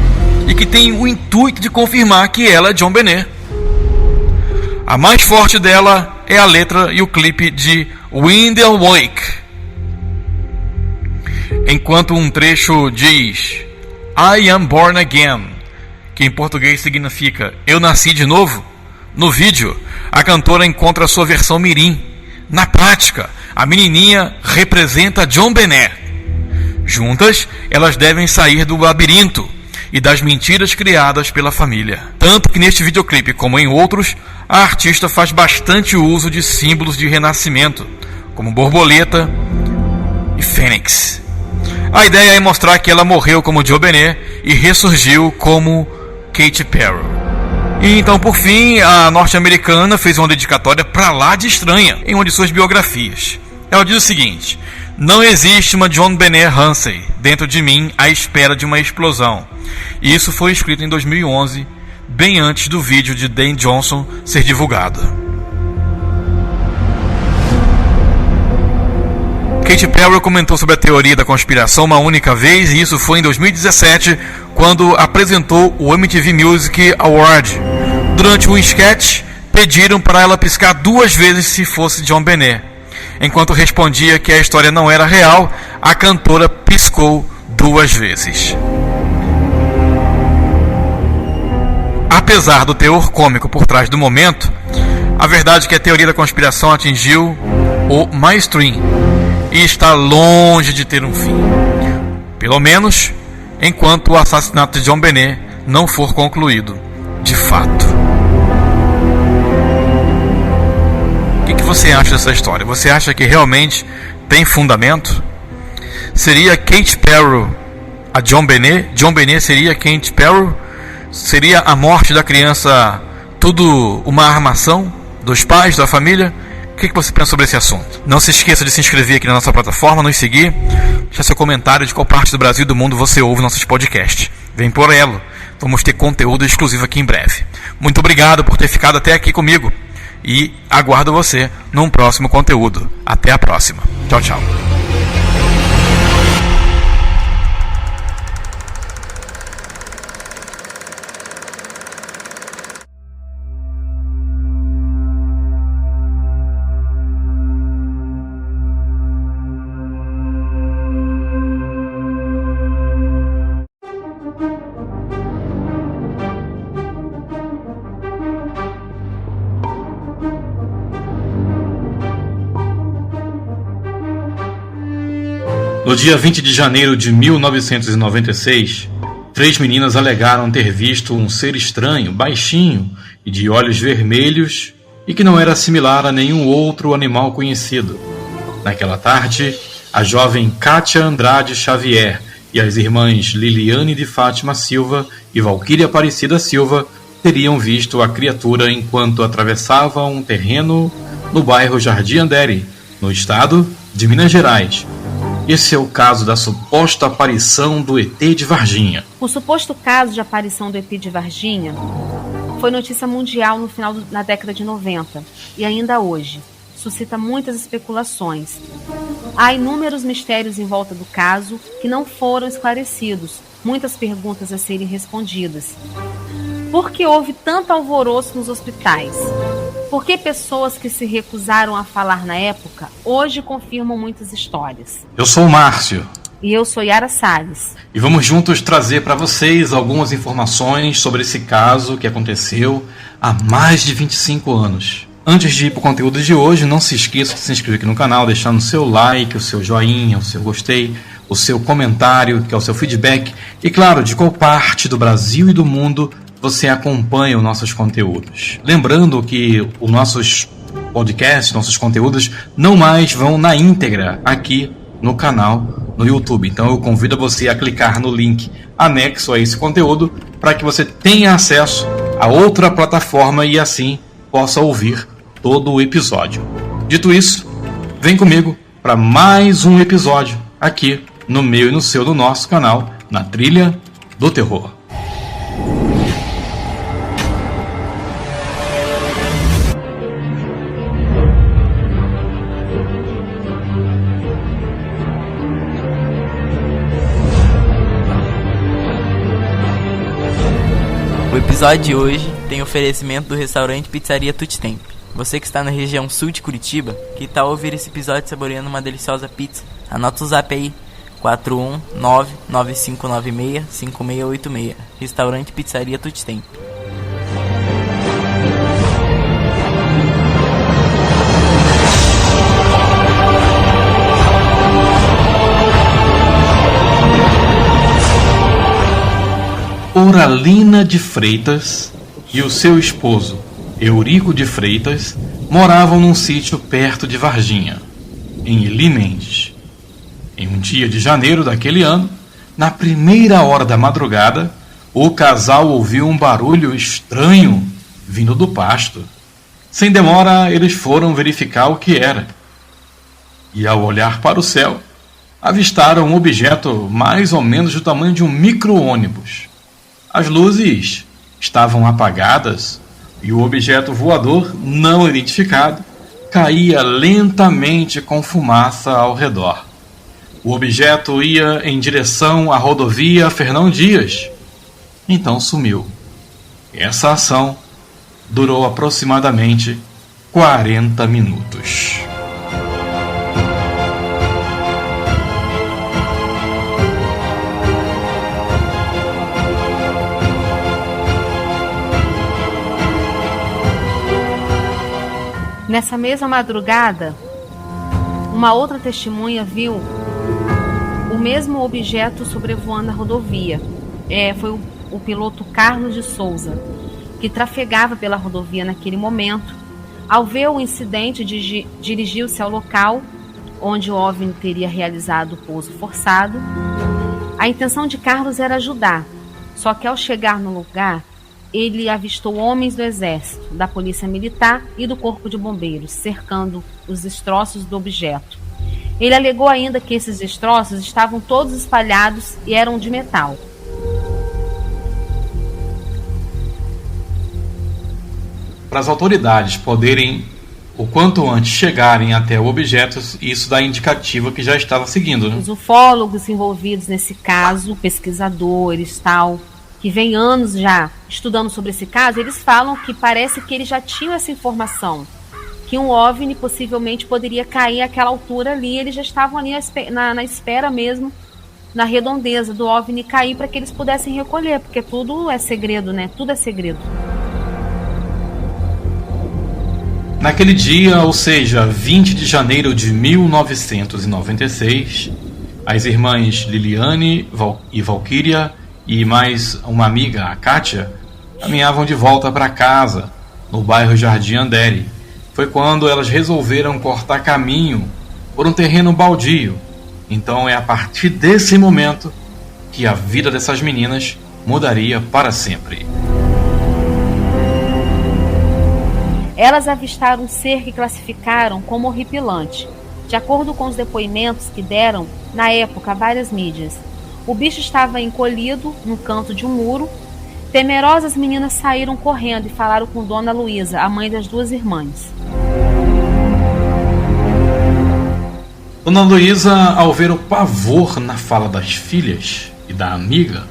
e que têm o intuito de confirmar que ela é JonBenét. A mais forte dela é a letra e o clipe de Wind Awake. Enquanto um trecho diz I am born again, que em português significa eu nasci de novo, no vídeo a cantora encontra a sua versão mirim. Na prática, a menininha representa JonBenét. Juntas, elas devem sair do labirinto e das mentiras criadas pela família. Tanto que neste videoclipe, como em outros, a artista faz bastante uso de símbolos de renascimento, como borboleta e fênix. A ideia é mostrar que ela morreu como JonBenét e ressurgiu como Katy Perry. E então, por fim, a norte-americana fez uma dedicatória pra lá de estranha em uma de suas biografias. Ela diz o seguinte: não existe uma JonBenét Ramsey dentro de mim à espera de uma explosão. E isso foi escrito em 2011, bem antes do vídeo de Dan Johnson ser divulgado. Katy Perry comentou sobre a teoria da conspiração uma única vez, e isso foi em 2017, quando apresentou o MTV Music Award. Durante um sketch, pediram para ela piscar 2 vezes se fosse JonBenét. Enquanto respondia que a história não era real, a cantora piscou 2 vezes. Apesar do teor cômico por trás do momento, a verdade é que a teoria da conspiração atingiu o mainstream e está longe de ter um fim. Pelo menos enquanto o assassinato de JonBenét não for concluído de fato. O que você acha dessa história? Você acha que realmente tem fundamento? Seria Katy Perry a JonBenét? JonBenét seria Katy Perry? Seria a morte da criança tudo uma armação dos pais, da família? O que você pensa sobre esse assunto? Não se esqueça de se inscrever aqui na nossa plataforma, nos seguir, deixar seu comentário de qual parte do Brasil e do mundo você ouve nossos podcasts. Vem por ela, vamos ter conteúdo exclusivo aqui em breve. Muito obrigado por ter ficado até aqui comigo e aguardo você num próximo conteúdo. Até a próxima. Tchau, tchau. No dia 20 de janeiro de 1996, 3 meninas alegaram ter visto um ser estranho, baixinho e de olhos vermelhos e que não era similar a nenhum outro animal conhecido. Naquela tarde, a jovem Kátia Andrade Xavier e as irmãs Liliane de Fátima Silva e Valquíria Aparecida Silva teriam visto a criatura enquanto atravessavam um terreno no bairro Jardim Andere, no estado de Minas Gerais. Esse é o caso da suposta aparição do ET de Varginha. O suposto caso de aparição do ET de Varginha foi notícia mundial no final da década de 90 e ainda hoje suscita muitas especulações. Há inúmeros mistérios em volta do caso que não foram esclarecidos muitas perguntas a serem respondidas. Por que houve tanto alvoroço nos hospitais? Por que pessoas que se recusaram a falar na época, hoje confirmam muitas histórias? Eu sou o Márcio. E eu sou Yara Salles. E vamos juntos trazer para vocês algumas informações sobre esse caso que aconteceu há mais de 25 anos. Antes de ir para o conteúdo de hoje, não se esqueça de se inscrever aqui no canal, deixando o seu like, o seu joinha, o seu gostei, o seu comentário, que é o seu feedback. E claro, de qual parte do Brasil e do mundo você acompanha os nossos conteúdos. Lembrando que os nossos podcasts, nossos conteúdos, não mais vão na íntegra aqui no canal, no YouTube. Então eu convido você a clicar no link anexo a esse conteúdo para que você tenha acesso a outra plataforma e assim possa ouvir todo o episódio. Dito isso, vem comigo para mais um episódio aqui no meu e no seu, do nosso canal, na Trilha do Terror. O episódio de hoje tem oferecimento do restaurante Pizzaria Tutti Tempi. Você que está na região sul de Curitiba, que tal ouvir esse episódio saboreando uma deliciosa pizza? Anota o zap aí, 419-9596-5686. Restaurante Pizzaria Tutti Tempi. Oralina de Freitas e o seu esposo, Eurico de Freitas, moravam num sítio perto de Varginha, em Eli Mendes. Em um dia de janeiro daquele ano, na primeira hora da madrugada, o casal ouviu um barulho estranho vindo do pasto. Sem demora, eles foram verificar o que era. E ao olhar para o céu, avistaram um objeto mais ou menos do tamanho de um micro-ônibus. As luzes estavam apagadas e o objeto voador, não identificado, caía lentamente com fumaça ao redor. O objeto ia em direção à rodovia Fernão Dias. Então sumiu. Essa ação durou aproximadamente 40 minutos. Nessa mesma madrugada, uma outra testemunha viu o mesmo objeto sobrevoando a rodovia. Foi o piloto Carlos de Souza, que trafegava pela rodovia naquele momento. Ao ver o incidente, dirigiu-se ao local onde o OVNI teria realizado o pouso forçado. A intenção de Carlos era ajudar, só que ao chegar no lugar, ele avistou homens do Exército, da Polícia Militar e do Corpo de Bombeiros, cercando os destroços do objeto. Ele alegou ainda que esses destroços estavam todos espalhados e eram de metal. Para as autoridades poderem, o quanto antes, chegarem até o objeto, isso dá indicativo que já estava seguindo, né? Os ufólogos envolvidos nesse caso, pesquisadores, tal, que vem anos já estudando sobre esse caso, eles falam que parece que eles já tinham essa informação, que um OVNI possivelmente poderia cair àquela altura ali, eles já estavam ali na espera mesmo, na redondeza do OVNI cair para que eles pudessem recolher, porque tudo é segredo, né? Tudo é segredo. Naquele dia, ou seja, 20 de janeiro de 1996, as irmãs Liliane e Valquíria e mais uma amiga, a Kátia, caminhavam de volta para casa, no bairro Jardim Andere. Foi quando elas resolveram cortar caminho por um terreno baldio. Então é a partir desse momento que a vida dessas meninas mudaria para sempre. Elas avistaram um ser que classificaram como horripilante, de acordo com os depoimentos que deram na época a várias mídias. O bicho estava encolhido no canto de um muro. Temerosas meninas saíram correndo e falaram com Dona Luísa, a mãe das duas irmãs. Dona Luísa, ao ver o pavor na fala das filhas, e da amiga,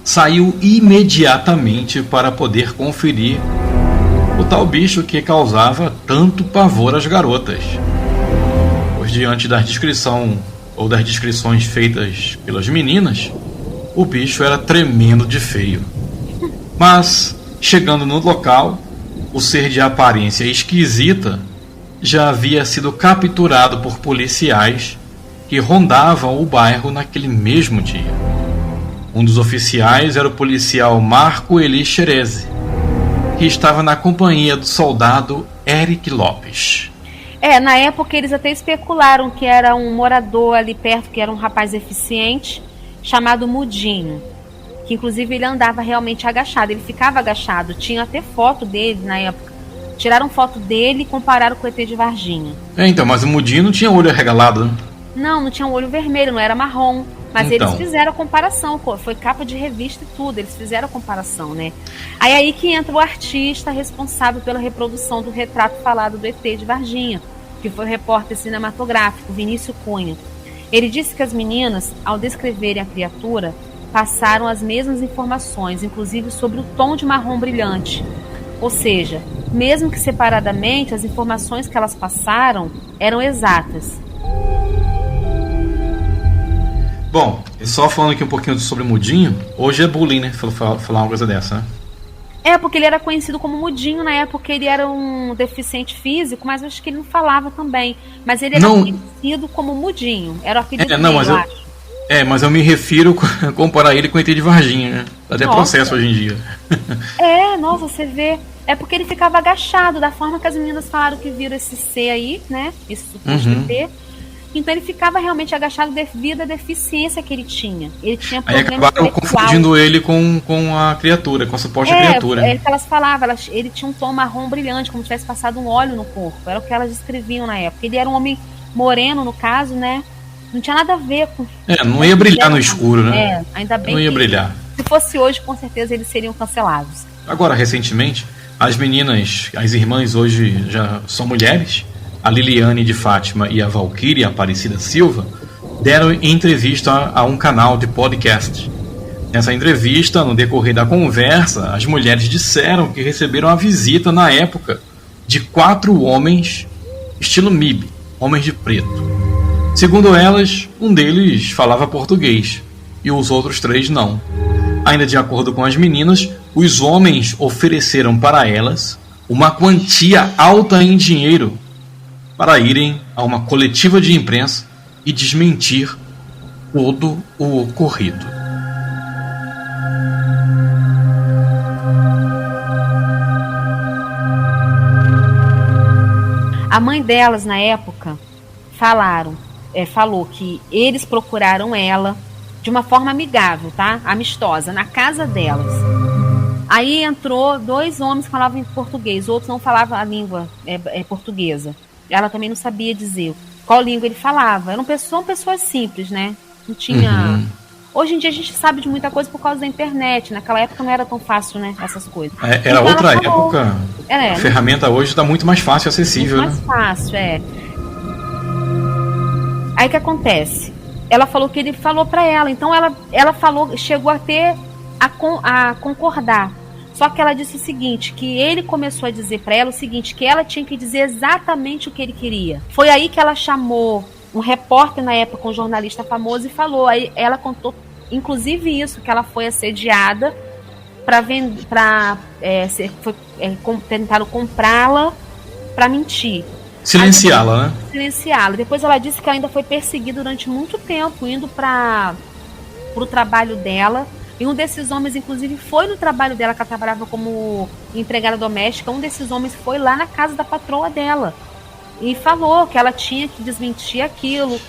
saiu imediatamente para poder conferir o tal bicho que causava tanto pavor às garotas. Pois diante das descrições feitas pelas meninas, o bicho era tremendo de feio. Mas, chegando no local, o ser de aparência esquisita já havia sido capturado por policiais que rondavam o bairro naquele mesmo dia. Um dos oficiais era o policial Marco Eli Xerezi, que estava na companhia do soldado Eric Lopes. Na época eles até especularam que era um morador ali perto, que era um rapaz eficiente, chamado Mudinho, que inclusive ele andava realmente agachado, ele ficava agachado, tinha até foto dele na época. Tiraram foto dele e compararam com o ET de Varginha. Então, mas o Mudinho não tinha olho arregalado, né? Não tinha um olho vermelho, não era marrom. Mas então, eles fizeram a comparação, foi capa de revista e tudo, eles fizeram a comparação, né? Aí que entra o artista responsável pela reprodução do retrato falado do ET de Varginha, que foi o repórter cinematográfico Vinícius Cunha. Ele disse que as meninas, ao descreverem a criatura, passaram as mesmas informações, inclusive sobre o tom de marrom brilhante. Ou seja, mesmo que separadamente, as informações que elas passaram eram exatas. Bom, só falando aqui um pouquinho sobre o Mudinho, hoje é bullying, né? Falar uma coisa dessa, né? Porque ele era conhecido como Mudinho, na época ele era um deficiente físico, mas eu acho que ele não falava também. Mas ele era conhecido como Mudinho, era o apelido dele, eu acho. Mas eu me refiro a comparar ele com o ET de Varginha, né? Até processo hoje em dia. Nossa, você vê. É porque ele ficava agachado, da forma que as meninas falaram que viram esse ser aí, né? Esse suposto ET. Então ele ficava realmente agachado devido à deficiência que ele tinha. Ele tinha problema. Aí acabaram confundindo ele com a criatura, com a suposta criatura. É o que elas falavam, ele tinha um tom marrom brilhante, como se tivesse passado um óleo no corpo. Era o que elas descreviam na época. Ele era um homem moreno, no caso, né? Não tinha nada a ver com... não ia brilhar no escuro, né? Ainda bem não ia brilhar. Se fosse hoje, com certeza eles seriam cancelados. Agora, recentemente, as meninas, as irmãs hoje já são mulheres, a Liliane de Fátima e a Valquíria Aparecida Silva, deram entrevista a um canal de podcast. Nessa entrevista, no decorrer da conversa, as mulheres disseram que receberam a visita na época de 4 homens estilo MIB, homens de preto. Segundo elas, um deles falava português e os outros 3 não. Ainda de acordo com as meninas, os homens ofereceram para elas uma quantia alta em dinheiro para irem a uma coletiva de imprensa e desmentir todo o ocorrido. A mãe delas, na época, falou que eles procuraram ela de uma forma amigável, tá? Amistosa, na casa delas. Aí entrou 2 homens que falavam em português, outros não falavam a língua portuguesa. Ela também não sabia dizer qual língua ele falava. Eram pessoas simples, né? Não tinha... Hoje em dia a gente sabe de muita coisa por causa da internet. Naquela época não era tão fácil, né? Essas coisas. Era então, outra época. A ferramenta hoje está muito mais fácil e acessível, muito mais fácil, Aí o que acontece? Ela falou que ele falou para ela. Então ela falou, chegou até a concordar. Só que ela disse o seguinte, que ele começou a dizer para ela o seguinte, que ela tinha que dizer exatamente o que ele queria. Foi aí que ela chamou um repórter na época, um jornalista famoso, e falou. Aí ela contou, inclusive isso, que ela foi assediada tentaram comprá-la para mentir. Silenciá-la, né? Silenciá-la. Depois ela disse que ela ainda foi perseguida durante muito tempo, indo para o trabalho dela. E um desses homens, inclusive, foi no trabalho dela, que ela trabalhava como empregada doméstica. Um desses homens foi lá na casa da patroa dela e falou que ela tinha que desmentir aquilo.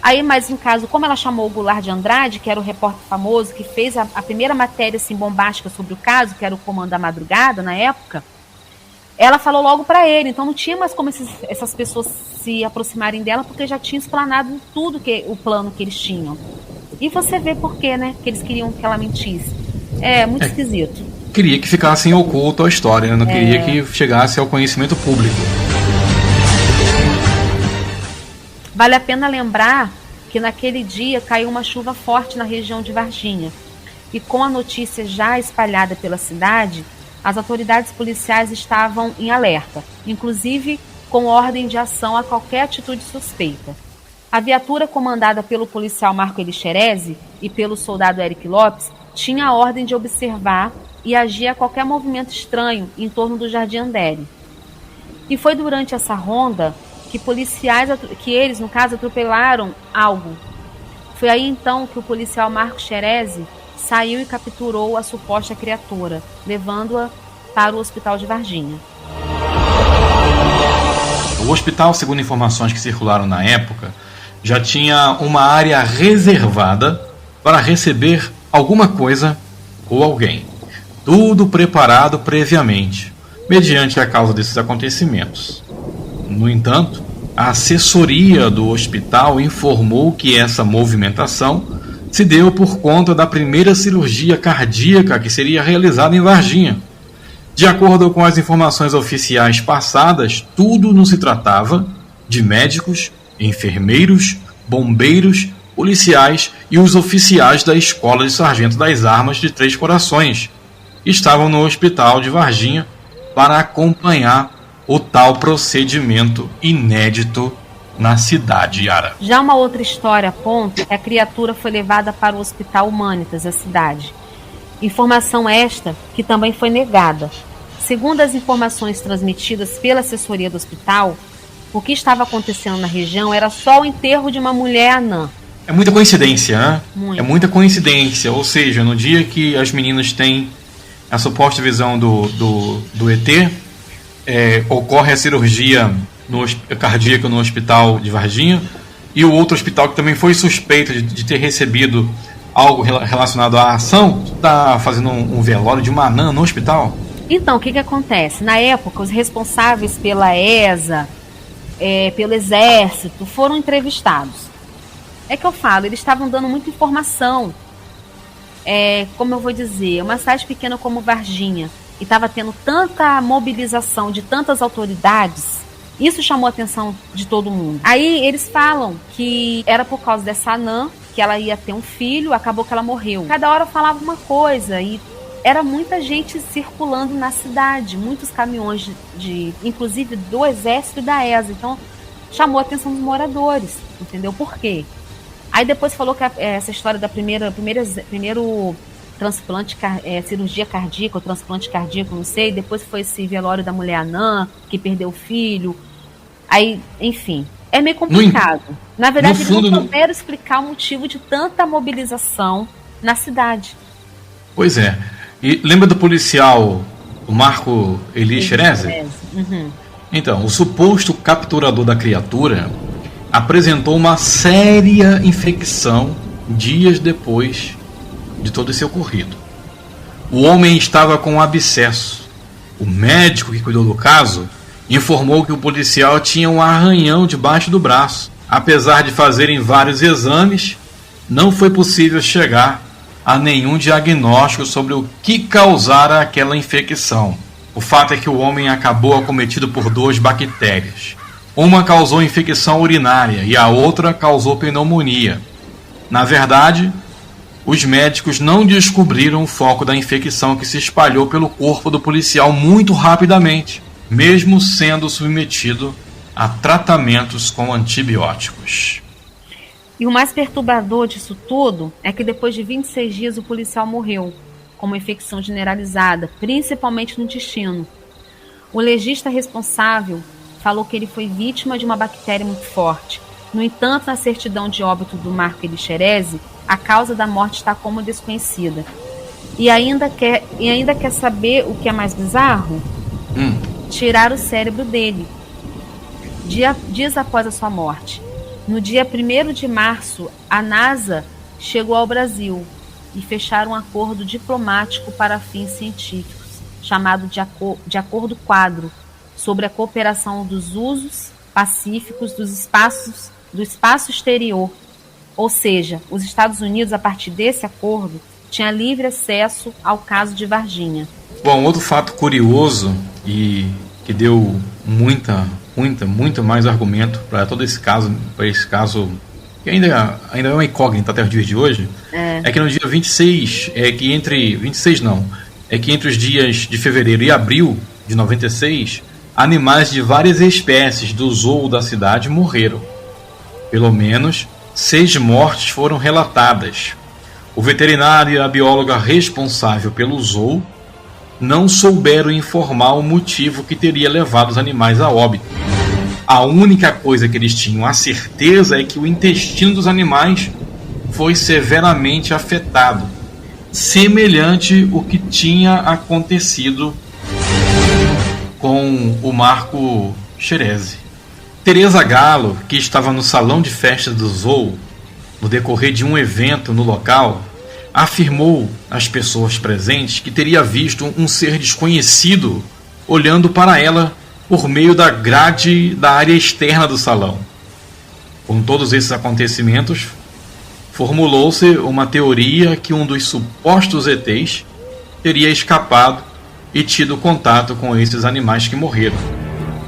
Aí, mas no caso, como ela chamou o Goulart de Andrade, que era o repórter famoso, que fez a primeira matéria assim, bombástica sobre o caso, que era o Comando da Madrugada, na época, ela falou logo para ele. Então não tinha mais como essas pessoas se aproximarem dela, porque já tinha explanado tudo o plano que eles tinham. E você vê por quê, né? Que eles queriam que ela mentisse. É muito esquisito. Queria que ficasse em oculto a história, né? Não queria que chegasse ao conhecimento público. Vale a pena lembrar que naquele dia caiu uma chuva forte na região de Varginha. E com a notícia já espalhada pela cidade, as autoridades policiais estavam em alerta, inclusive com ordem de ação a qualquer atitude suspeita. A viatura comandada pelo policial Marco Elixerese e pelo soldado Eric Lopes tinha a ordem de observar e agir a qualquer movimento estranho em torno do Jardim Andere. E foi durante essa ronda que eles, no caso, atropelaram algo. Foi aí então que o policial Marco Xerese saiu e capturou a suposta criatura, levando-a para o hospital de Varginha. O hospital, segundo informações que circularam na época, já tinha uma área reservada para receber alguma coisa ou alguém. Tudo preparado previamente, mediante a causa desses acontecimentos. No entanto, a assessoria do hospital informou que essa movimentação se deu por conta da primeira cirurgia cardíaca que seria realizada em Varginha. De acordo com as informações oficiais passadas, tudo não se tratava de médicos, enfermeiros, bombeiros, policiais e os oficiais da Escola de Sargento das Armas de Três Corações. Estavam no hospital de Varginha para acompanhar o tal procedimento inédito na cidade, Yara. Já uma outra história aponta que a criatura foi levada para o Hospital Humanitas, da cidade. Informação esta que também foi negada. Segundo as informações transmitidas pela assessoria do hospital, o que estava acontecendo na região era só o enterro de uma mulher anã. É muita coincidência, né? Muito. É muita coincidência, ou seja, no dia que as meninas têm a suposta visão do ET, ocorre a cirurgia cardíaca no hospital de Varginha, e o outro hospital que também foi suspeito de ter recebido algo relacionado à ação, está fazendo um velório de uma anã no hospital. Então, o que acontece? Na época, os responsáveis pela ESA, pelo Exército, foram entrevistados. É que eu falo, eles estavam dando muita informação. Como eu vou dizer, uma cidade pequena como Varginha, e estava tendo tanta mobilização de tantas autoridades, isso chamou a atenção de todo mundo. Aí eles falam que era por causa dessa anã, que ela ia ter um filho, acabou que ela morreu. Cada hora falava uma coisa, e era muita gente circulando na cidade, muitos caminhões, inclusive do Exército e da ESA. Então, chamou a atenção dos moradores, entendeu? Por quê? Aí depois falou que essa história da primeiro transplante, cirurgia cardíaca, ou transplante cardíaco, não sei. Depois foi esse velório da mulher anã, que perdeu o filho. Aí, enfim, é meio complicado. Na verdade, eles não souberam explicar o motivo de tanta mobilização na cidade. Pois é. E lembra do policial, o Marco Elixerese? Uhum. Então, o suposto capturador da criatura apresentou uma séria infecção dias depois de todo esse ocorrido. O homem estava com um abscesso. O médico que cuidou do caso informou que o policial tinha um arranhão debaixo do braço. Apesar de fazerem vários exames, não foi possível chegar a nenhum diagnóstico sobre o que causara aquela infecção. O fato é que o homem acabou acometido por 2 bactérias. Uma causou infecção urinária e a outra causou pneumonia. Na verdade, os médicos não descobriram o foco da infecção, que se espalhou pelo corpo do policial muito rapidamente, mesmo sendo submetido a tratamentos com antibióticos. E o mais perturbador disso tudo é que depois de 26 dias o policial morreu, com uma infecção generalizada, principalmente no intestino. O legista responsável falou que ele foi vítima de uma bactéria muito forte. No entanto, na certidão de óbito do Marco Elixerese, a causa da morte está como desconhecida. E ainda quer saber o que é mais bizarro? Tirar o cérebro dele. Dias após a sua morte. No dia 1º de março, a NASA chegou ao Brasil e fecharam um acordo diplomático para fins científicos, chamado de Acordo Quadro, sobre a cooperação dos usos pacíficos do espaço exterior. Ou seja, os Estados Unidos, a partir desse acordo, tinha livre acesso ao caso de Varginha. Bom, outro fato curioso e que deu muito mais argumento para todo esse caso que ainda é uma incógnita até os dias de hoje, é que no dia 26, que entre os dias de fevereiro e abril de 96, animais de várias espécies do zoo da cidade morreram. Pelo menos 6 mortes foram relatadas. O veterinário e a bióloga responsável pelo zoo não souberam informar o motivo que teria levado os animais a óbito. A única coisa que eles tinham a certeza é que o intestino dos animais foi severamente afetado, semelhante ao que tinha acontecido com o Marco Xerezi. Teresa Galo, que estava no salão de festas do zoo, no decorrer de um evento no local, afirmou às pessoas presentes que teria visto um ser desconhecido olhando para ela por meio da grade da área externa do salão. Com todos esses acontecimentos, formulou-se uma teoria que um dos supostos ETs teria escapado e tido contato com esses animais que morreram.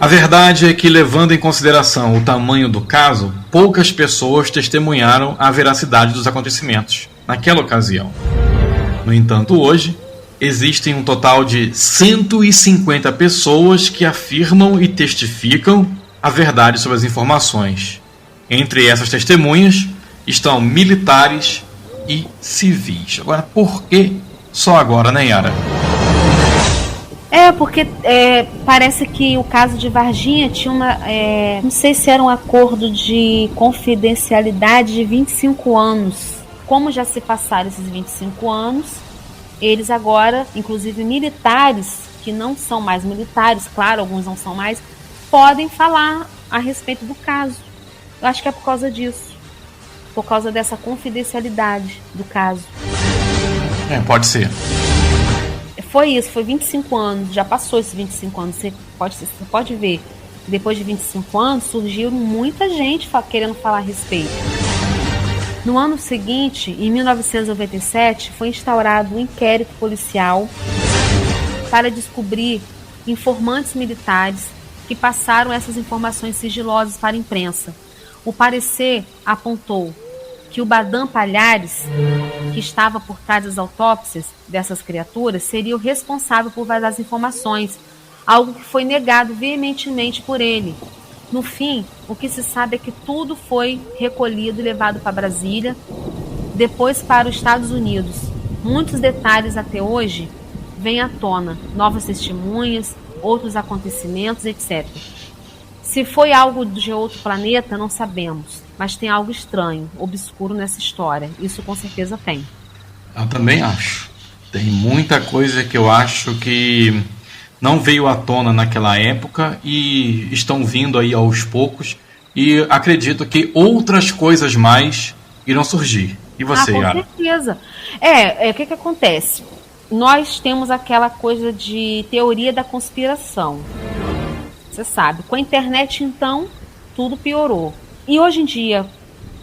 A verdade é que, levando em consideração o tamanho do caso, poucas pessoas testemunharam a veracidade dos acontecimentos naquela ocasião. No entanto, hoje, existem um total de 150 pessoas que afirmam e testificam a verdade sobre as informações. Entre essas testemunhas estão militares e civis. Agora, por que só agora, né, Yara? Porque parece que o caso de Varginha tinha não sei se era um acordo de confidencialidade de 25 anos. Como já se passaram esses 25 anos, eles agora, inclusive militares, que não são mais militares, claro, alguns não são mais, podem falar a respeito do caso. Eu acho que é por causa disso. Por causa dessa confidencialidade do caso. Pode ser. Foi isso, foi 25 anos, já passou esses 25 anos. Você pode ver, depois de 25 anos, surgiu muita gente querendo falar a respeito. No ano seguinte, em 1997, foi instaurado um inquérito policial para descobrir informantes militares que passaram essas informações sigilosas para a imprensa. O parecer apontou que o Badam Palhares, que estava por trás das autópsias dessas criaturas, seria o responsável por vazar as informações, algo que foi negado veementemente por ele. No fim, o que se sabe é que tudo foi recolhido e levado para Brasília, depois para os Estados Unidos. Muitos detalhes até hoje vêm à tona, novas testemunhas, outros acontecimentos, etc. Se foi algo de outro planeta, não sabemos, mas tem algo estranho, obscuro nessa história. Isso com certeza tem. Eu também acho. Tem muita coisa que eu acho que não veio à tona naquela época e estão vindo aí aos poucos, e acredito que outras coisas mais irão surgir. E você, Yara? Com certeza. O que acontece? Nós temos aquela coisa de teoria da conspiração. Você sabe, com a internet, então, tudo piorou. E hoje em dia,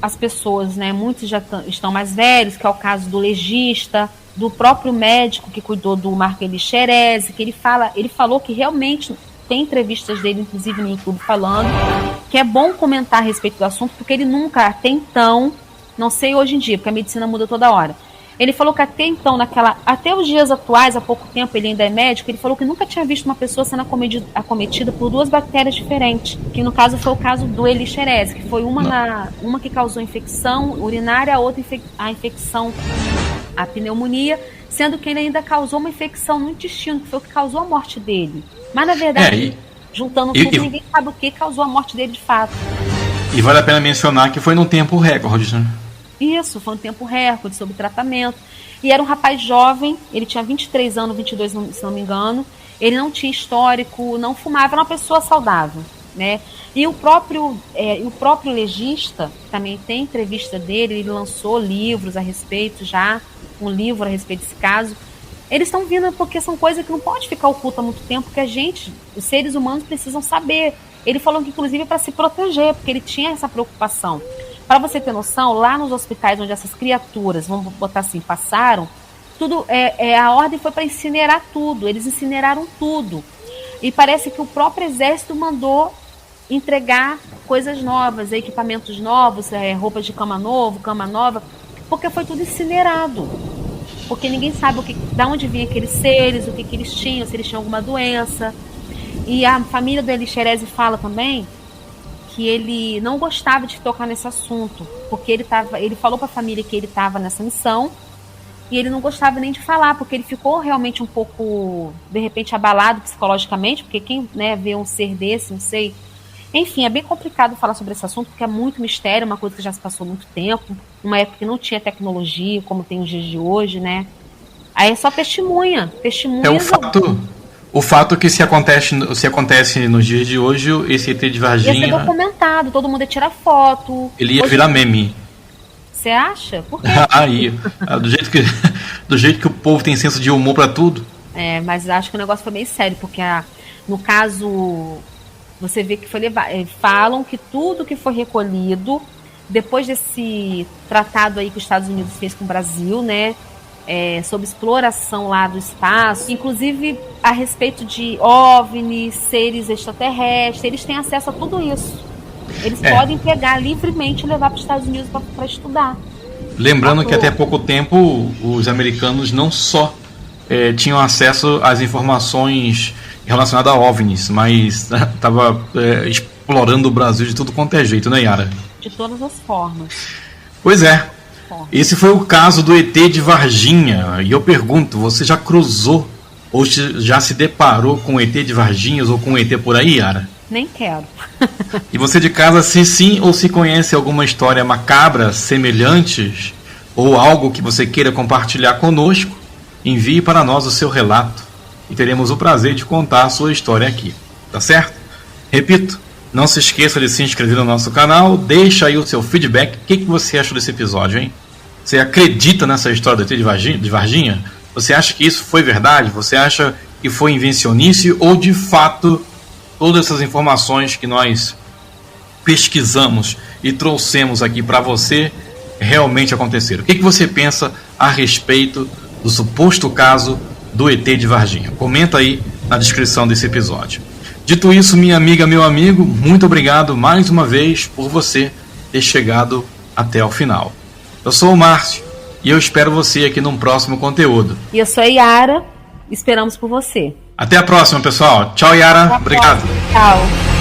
as pessoas, muitos já estão mais velhos, que é o caso do legista, do próprio médico que cuidou do Marco Xerezi, que ele falou que realmente tem entrevistas dele, inclusive no YouTube, falando que é bom comentar a respeito do assunto, porque ele nunca, até então, não sei hoje em dia, porque a medicina muda toda hora, ele falou que até então, até os dias atuais, há pouco tempo, ele ainda é médico, ele falou que nunca tinha visto uma pessoa sendo acometida por 2 bactérias diferentes, que no caso foi o caso do Eli Xerezi, que foi uma que causou infecção urinária, a outra a infecção, a pneumonia, sendo que ele ainda causou uma infecção no intestino, que foi o que causou a morte dele. Mas na verdade, juntando tudo, ninguém sabe o que causou a morte dele de fato. E vale a pena mencionar que foi num tempo recorde, né? Isso, foi um tempo recorde, sob tratamento. E era um rapaz jovem, ele tinha 23 anos, 22 se não me engano. Ele não tinha histórico, não fumava, era uma pessoa saudável, né? E o próprio legista, também tem entrevista dele, ele lançou livros a respeito já, um livro a respeito desse caso. Eles estão vindo porque são coisas que não pode ficar oculta há muito tempo, que a gente, os seres humanos, precisam saber. Ele falou que inclusive para se proteger, porque ele tinha essa preocupação. Para você ter noção, lá nos hospitais onde essas criaturas, vamos botar assim, passaram, tudo a ordem foi para incinerar tudo, eles incineraram tudo. E parece que o próprio exército mandou entregar coisas novas, equipamentos novos, roupas de cama novo, cama nova, porque foi tudo incinerado. Porque ninguém sabe da onde vinham aqueles seres, o que eles tinham, se eles tinham alguma doença. E a família do Eli Xerezi fala também que ele não gostava de tocar nesse assunto, porque ele falou para a família que ele estava nessa missão, e ele não gostava nem de falar, porque ele ficou realmente um pouco, de repente, abalado psicologicamente, porque quem, né, vê um ser desse, não sei. Enfim, é bem complicado falar sobre esse assunto, porque é muito mistério, uma coisa que já se passou muito tempo, numa época que não tinha tecnologia, como tem os dias de hoje, né? Aí é só testemunha. É o fato que se acontece nos dias de hoje, esse ET de Varginha... Ia ser documentado, todo mundo ia tirar foto. Ele ia virar meme. Você acha? Por quê? Aí, do jeito que o povo tem senso de humor pra tudo. Mas acho que o negócio foi meio sério, porque no caso... Você vê que falam que tudo que foi recolhido depois desse tratado aí que os Estados Unidos fez com o Brasil, né, sobre exploração lá do espaço, inclusive a respeito de OVNIs, seres extraterrestres, eles têm acesso a tudo isso. Eles podem pegar livremente e levar para os Estados Unidos para estudar. Lembrando que até pouco tempo os americanos não só tinham acesso às informações relacionada a OVNIs, mas estava explorando o Brasil de tudo quanto é jeito, né, Yara? De todas as formas. Pois é. Esse foi o caso do ET de Varginha. E eu pergunto, você já cruzou ou já se deparou com o ET de Varginhas ou com o ET por aí, Yara? Nem quero. E você de casa, se sim ou se conhece alguma história macabra, semelhantes, ou algo que você queira compartilhar conosco, envie para nós o seu relato. E teremos o prazer de contar a sua história aqui, tá certo? Repito, não se esqueça de se inscrever no nosso canal, deixa aí o seu feedback, o que você achou desse episódio, hein? Você acredita nessa história do ET de Varginha? Você acha que isso foi verdade? Você acha que foi invencionice ou de fato todas essas informações que nós pesquisamos e trouxemos aqui para você realmente aconteceram? O que você pensa a respeito do suposto caso do ET de Varginha? Comenta aí na descrição desse episódio. Dito isso, minha amiga, meu amigo, muito obrigado mais uma vez por você ter chegado até o final. Eu sou o Márcio e eu espero você aqui num próximo conteúdo. E eu sou a Yara, esperamos por você. Até a próxima, pessoal. Tchau, Yara. Obrigado. Tchau.